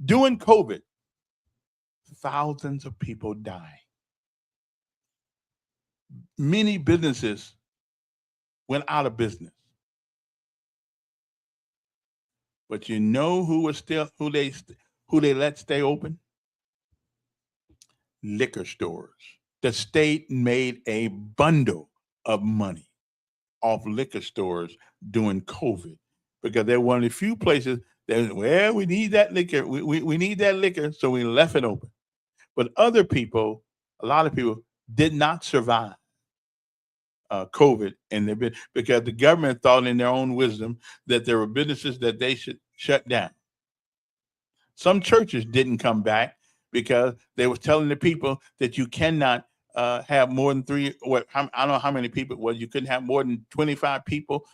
During COVID, thousands of people died. Many businesses went out of business. But you know who they let stay open? Liquor stores. The state made a bundle of money off liquor stores during COVID because they're one of the few places that, well, we need that liquor. We need that liquor, so we left it open. But a lot of people did not survive COVID, and because the government thought in their own wisdom that there were businesses that they should shut down. Some churches didn't come back because they were telling the people that you cannot have more than I don't know how many people it was. You couldn't have more than 25 people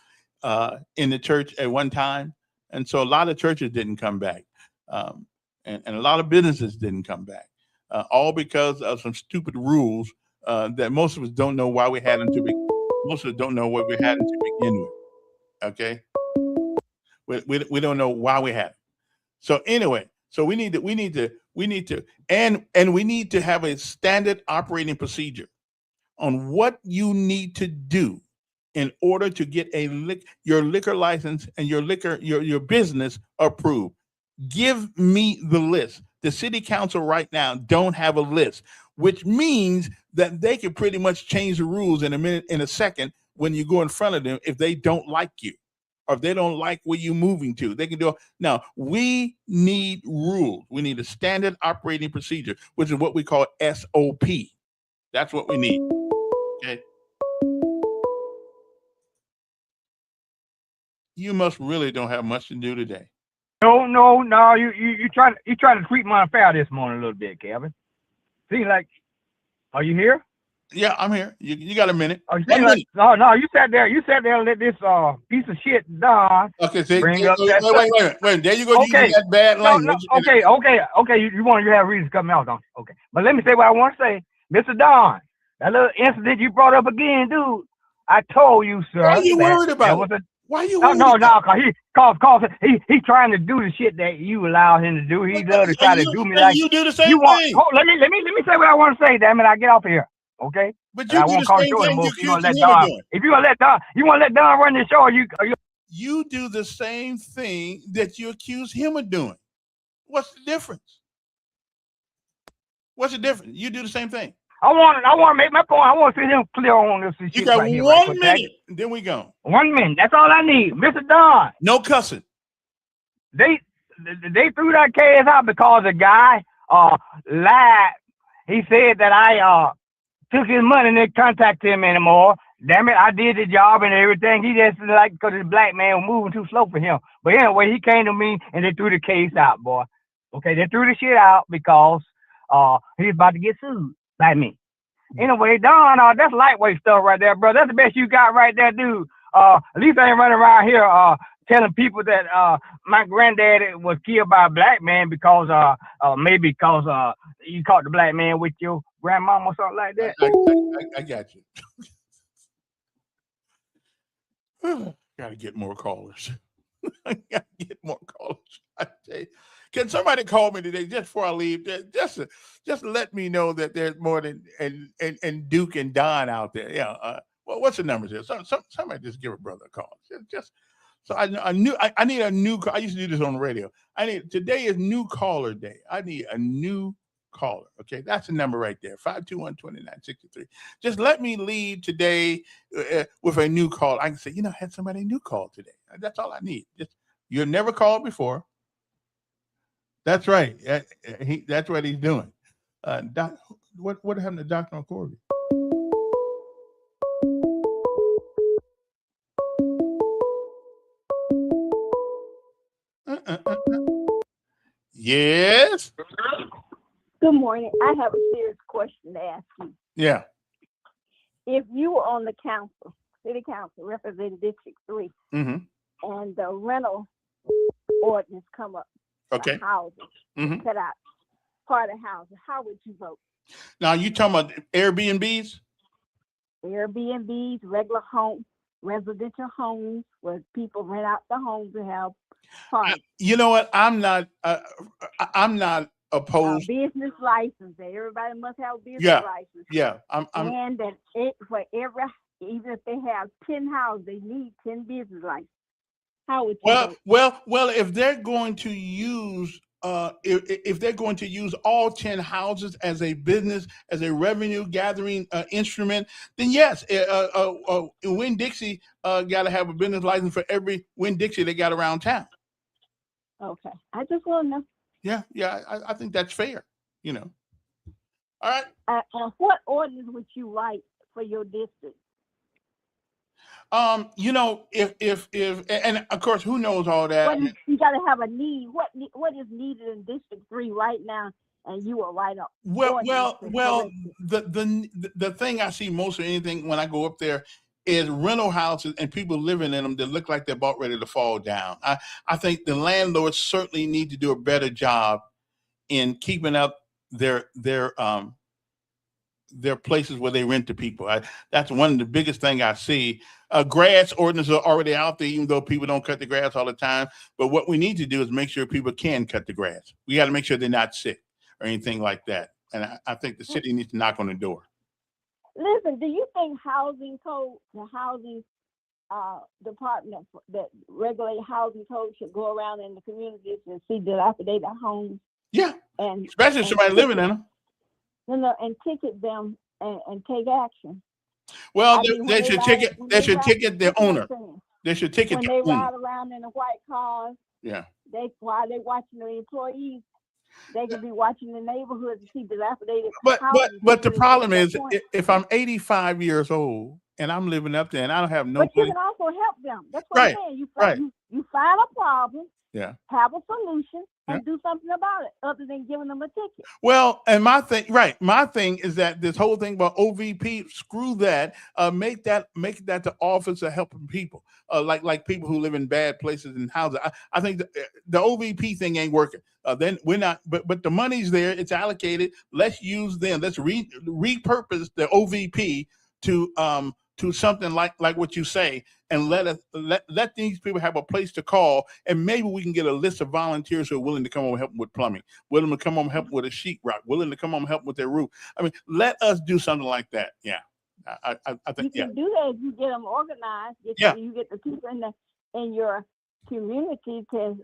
in the church at one time. And so a lot of churches didn't come back. And a lot of businesses didn't come back, all because of some stupid rules that most of us don't know why we had them most of us don't know what we had them to begin with. Okay, we don't know why we had them. So anyway, so we need to have a standard operating procedure on what you need to do in order to get your liquor license and your business approved. Give me the list. The city council right now don't have a list, which means that they can pretty much change the rules in a second when you go in front of them if they don't like you or if they don't like where you're moving to. They can do it. Now, we need rules. We need a standard operating procedure, which is what we call SOP. That's what we need. Okay. You must really don't have much to do today. No. You trying to tweak my affair this morning a little bit, Kevin. Seems like, are you here? Yeah, I'm here. You got a minute? Oh, no. You sat there and let this piece of shit Don. Okay, bring up that. Wait. There you go. Okay. Using that bad language. Okay. You have reasons to cut me out, don't you? Okay. But let me say what I want to say, Mr. Don. That little incident you brought up again, dude. I told you, sir. Why are you worried about it? Why are you worried? No, cause he trying to do the shit that you allowed him to do. He love to try to do me like you do the same thing. Let me say what I want to say. Damn it, I get off of here. Okay. But you do the same thing. If you want to let Don run the show, you do the same thing that you accuse him of doing. What's the difference? You do the same thing. I want to make my point. I want to see him clear on this shit. You got right 1 minute. Then we go. 1 minute. That's all I need, Mr. Don. No cussing. They threw that case out because the guy lied. He said that I took his money and didn't contact him anymore. Damn it, I did the job and everything. He just because the black man was moving too slow for him. But anyway, he came to me and they threw the case out, boy. Okay, they threw the shit out because he's about to get sued by me. Anyway, Don, that's lightweight stuff right there, bro. That's the best you got right there, dude. At least I ain't running around here telling people that my granddad was killed by a black man because maybe because you caught the black man with your grandmama or something like that. I got you. Gotta get more callers. I gotta get more callers. I tell you. Can somebody call me today just before I leave? Just let me know that there's more than and Duke and Don out there. Yeah. Well, what's the numbers here? Somebody just give a brother a call. So I need a new. I used to do this on the radio. Today is new caller day. I need a new caller. Okay, that's the number right there, 521-2963. Just let me leave today with a new call. I can say, I had somebody new call today. That's all I need. You've never called before. That's right. That's what he's doing. Doc, what happened to Dr. McCorvey? Yes. Good morning. I have a serious question to ask you. Yeah. If you were on the city council, representing District 3, Mm-hmm. and the rental ordinance come up, Okay. the houses, Mm-hmm. cut out part of houses, how would you vote? Now, you talking about Airbnbs? Airbnbs, regular home, residential homes, where people rent out the homes and have parties. You know what? I'm not opposed. Business license. Everybody must have a business Yeah. license. Yeah. And that for every, even if they have 10 houses, they need 10 business licenses. How would you vote? Well, if they're going to use if they're going to use all 10 houses as a business, as a revenue gathering instrument, then yes, Winn-Dixie got to have a business license for every Winn-Dixie they got around town. Okay, I just want to know. Yeah, I think that's fair. All right. What ordinance would you write for your district? If and of course, who knows all that? You got to have a need. What is needed in District 3 right now, and you will write up. Well, the thing I see most of anything when I go up there is rental houses and people living in them that look like they're about ready to fall down. I think the landlords certainly need to do a better job in keeping up their places where they rent to people. That's one of the biggest thing I see. Grass ordinances are already out there, even though people don't cut the grass all the time. But what we need to do is make sure people can cut the grass. We got to make sure they're not sick or anything like that. And I think the city needs to knock on the door. Listen, do you think housing code, the housing department that regulate housing code should go around in the communities and see dilapidated homes? Yeah, and especially if somebody living in them. And ticket them and take action. Well, they should ticket their owner. They should ticket when their they owner. ride around in the white cars. Yeah. While they watching the employees, they could be watching the neighborhood to see dilapidated. But the problem is, if I'm 85 years old and I'm living up there and I don't have no. But you can also help them. That's what I'm saying. You find a problem. Yeah. Have a solution and do something about it, other than giving them a ticket. Well, and my thing is that this whole thing about OVP, screw that. Make that the office of helping people, like people who live in bad places and houses. I think the OVP thing ain't working. Then we're not. But the money's there. It's allocated. Let's use them. Let's repurpose the OVP to something like what you say, and let these people have a place to call, and maybe we can get a list of volunteers who are willing to come home and help them with plumbing, willing to come home and help them with a sheetrock, willing to come home and help with their roof. I mean, let us do something like that. Yeah, I think you can do that if you get them organized. You get the people in your community to.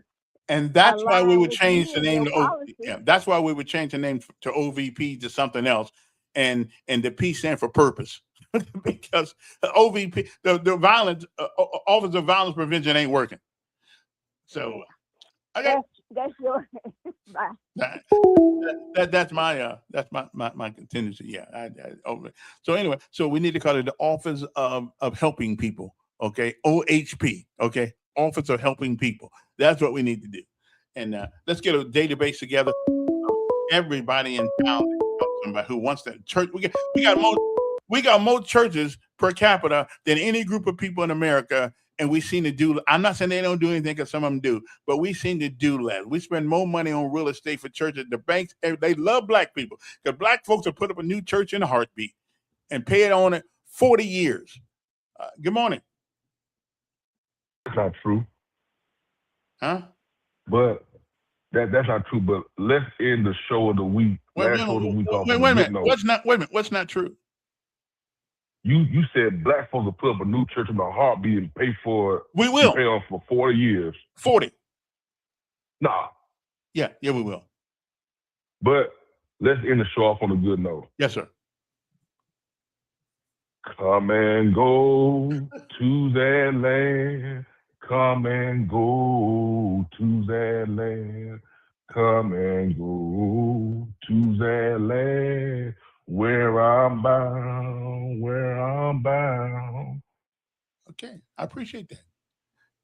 And that's why we would change the name to that's why we would change the name to OVP to something else, and the P stand for purpose. Because OVP, the violence Office of Violence Prevention ain't working. So that's your that's my contingency. Yeah. So anyway, so we need to call it the Office of Helping People. Okay, OHP. Okay, Office of Helping People. That's what we need to do. And let's get a database together. Everybody in town, somebody who wants that church. We got more churches per capita than any group of people in America, and we seem to do. I'm not saying they don't do anything, because some of them do, but we seem to do less. We spend more money on real estate for churches. The banks, they love black people, because black folks will put up a new church in a heartbeat and pay it on it 40 years. Good morning. That's not true. Huh? But that's not true. But let's end the show of the week. Wait a minute. What's not true? You said black folks will put up a new church in a heartbeat and pay for it. We will. Pay off for 40 years. 40. Nah. Yeah, we will. But let's end the show off on a good note. Yes, sir. Come and go to that land. Come and go to that land. Come and go to that land where I'm bound, where I'm bound. Okay, I appreciate that.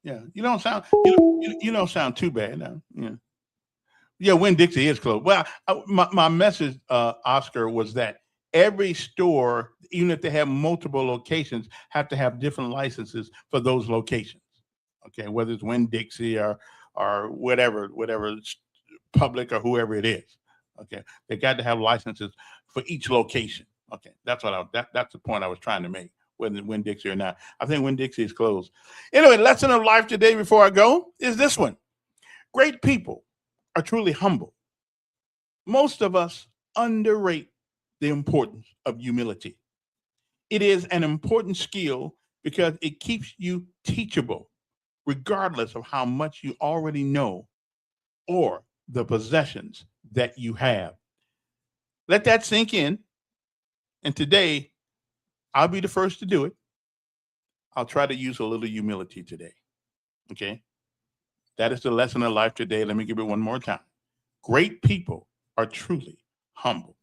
Yeah, you don't sound you don't sound too bad now. Yeah, yeah. Winn-Dixie is closed. Well, my message, Oscar, was that every store, even if they have multiple locations, have to have different licenses for those locations. Okay, whether it's Winn-Dixie or whatever Public or whoever it is. Okay, they got to have licenses for each location. Okay, that's that's the point I was trying to make. Whether Winn-Dixie or not, I think Winn-Dixie is closed. Anyway, lesson of life today before I go is this one: great people are truly humble. Most of us underrate the importance of humility. It is an important skill because it keeps you teachable, regardless of how much you already know or the possessions that you have. Let that sink in. And today, I'll be the first to do it. I'll try to use a little humility today. Okay? That is the lesson of life today. Let me give it one more time. Great people are truly humble.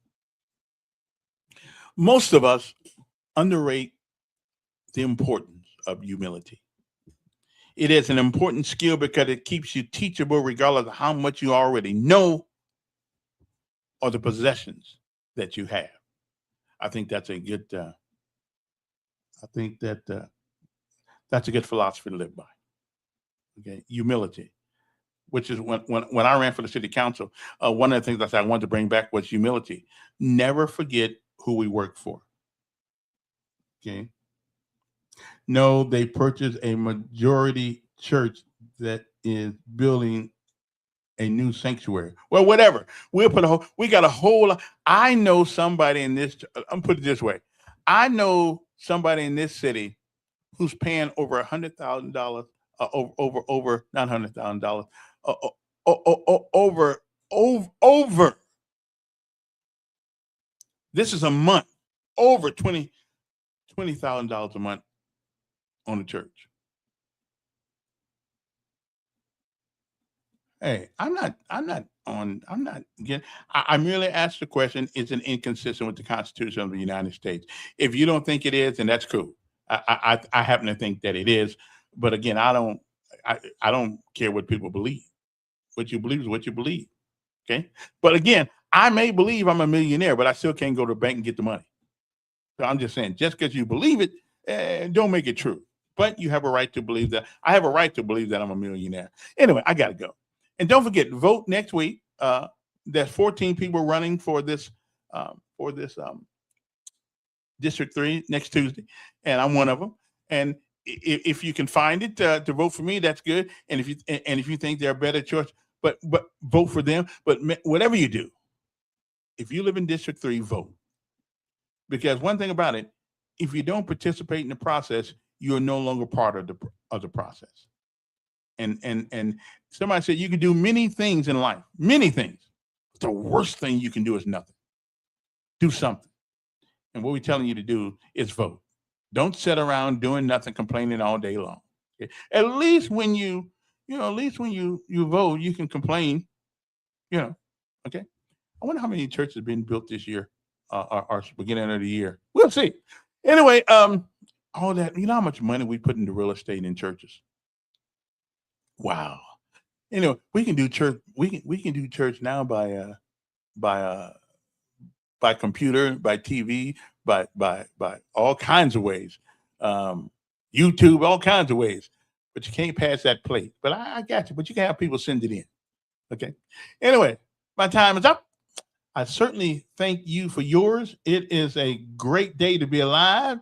Most of us underrate the importance of humility. It is an important skill because it keeps you teachable regardless of how much you already know or the possessions that you have. I think that's a good that's a good philosophy to live by. Okay, humility, which is when I ran for the city council, one of the things that I wanted to bring back was humility. Never forget who we work for. Okay. No, they purchased a majority church that is building a new sanctuary. Well, whatever. We got a whole lot. I know somebody in this, I'm put it this way. I know somebody in this city who's paying over $100,000, over not $100,000, over. This is a month, over $20,000 a month on the church. Hey, I'm merely asked the question, is it inconsistent with the Constitution of the United States? If you don't think it is, then that's cool. I happen to think that it is, but again, I don't care what people believe. What you believe is what you believe. Okay. But again, I may believe I'm a millionaire, but I still can't go to the bank and get the money. So I'm just saying, just because you believe it, don't make it true. But you have a right to believe that. I have a right to believe that I'm a millionaire. Anyway, I got to go. And don't forget, vote next week. There's 14 people running for this District 3 next Tuesday, and I'm one of them. And if you can find it to vote for me, that's good. And if you think they're a better choice, but vote for them. But whatever you do, if you live in District 3, vote. Because one thing about it, if you don't participate in the process, you're no longer part of the process. And somebody said you can do many things in life, many things. But the worst thing you can do is nothing. Do something. And what we're telling you to do is vote. Don't sit around doing nothing, complaining all day long. Okay? At least when you vote, you can complain. Okay. I wonder how many churches have been built this year, or beginning of the year. We'll see. Anyway, all that, how how much money we put into real estate in churches. Wow. We can do church. We can do church now by computer, by TV, by all kinds of ways, YouTube, all kinds of ways. But you can't pass that plate. But I got you. But you can have people send it in. Okay. Anyway, my time is up. I certainly thank you for yours. It is a great day to be alive.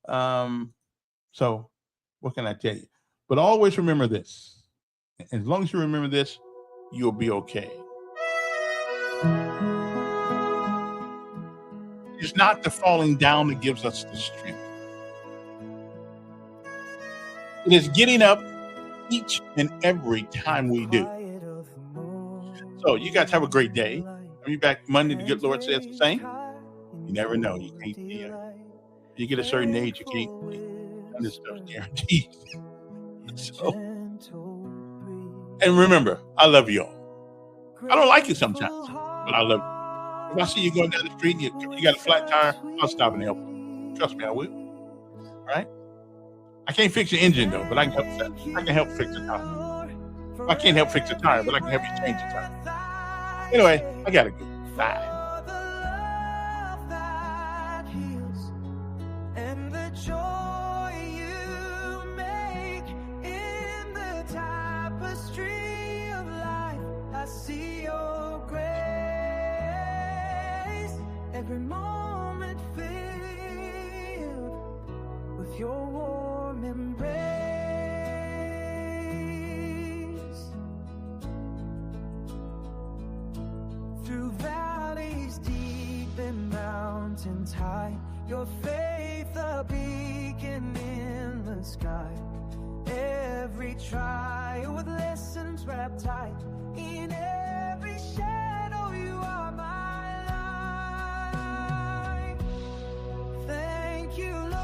So what can I tell you? But always remember this. As long as you remember this, you'll be okay. It's not the falling down that gives us the strength. It is getting up each and every time we do. So you guys have a great day. I'll be back Monday. The good Lord says the same. You never know. You can't. You get a certain age, you can't. None of this stuff's guaranteed. So, and remember, I love you all. I don't like you sometimes, but I love you. If I see you going down the street and you got a flat tire, I'll stop and help you. Trust me, I will. All right? I can't fix your engine though, but I can help that. I can help fix the tire. I can't help fix the tire, but I can help you change the tire. Anyway, I gotta go. Bye. And the joy you make in the tapestry of life, I see your grace. Every moment filled with your warm embrace. Through valleys deep and mountains high, your faith a beacon in the sky. Every trial with lessons wrapped tight. In every shadow you are my light. Thank you, Lord,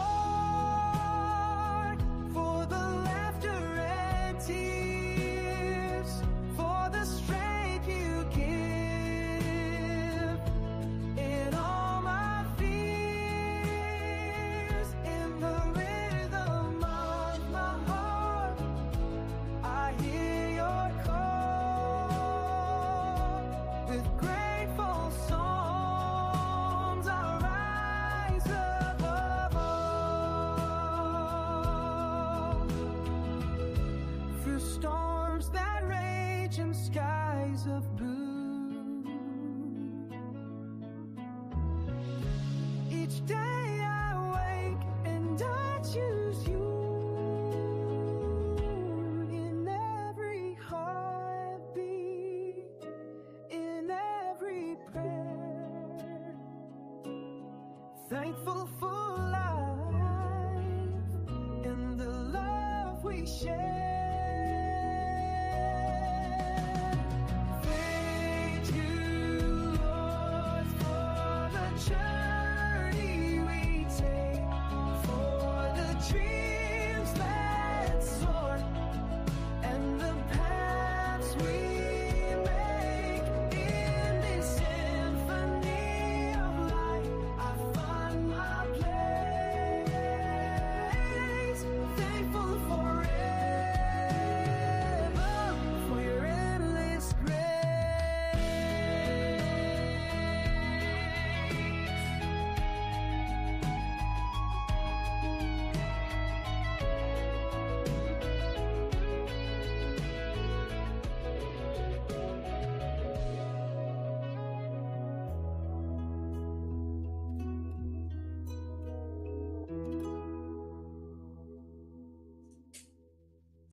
for the laughter and tears, for the strength you give. In all my fears, in the rhythm of my heart, I hear your call. With grateful songs, I rise above all. Through storms that rage and skies of blue, each day I wake and I choose you. In every heartbeat, in every prayer, thankful for life and the love we share. Thank you, Lord, for the journey we take, for the dreams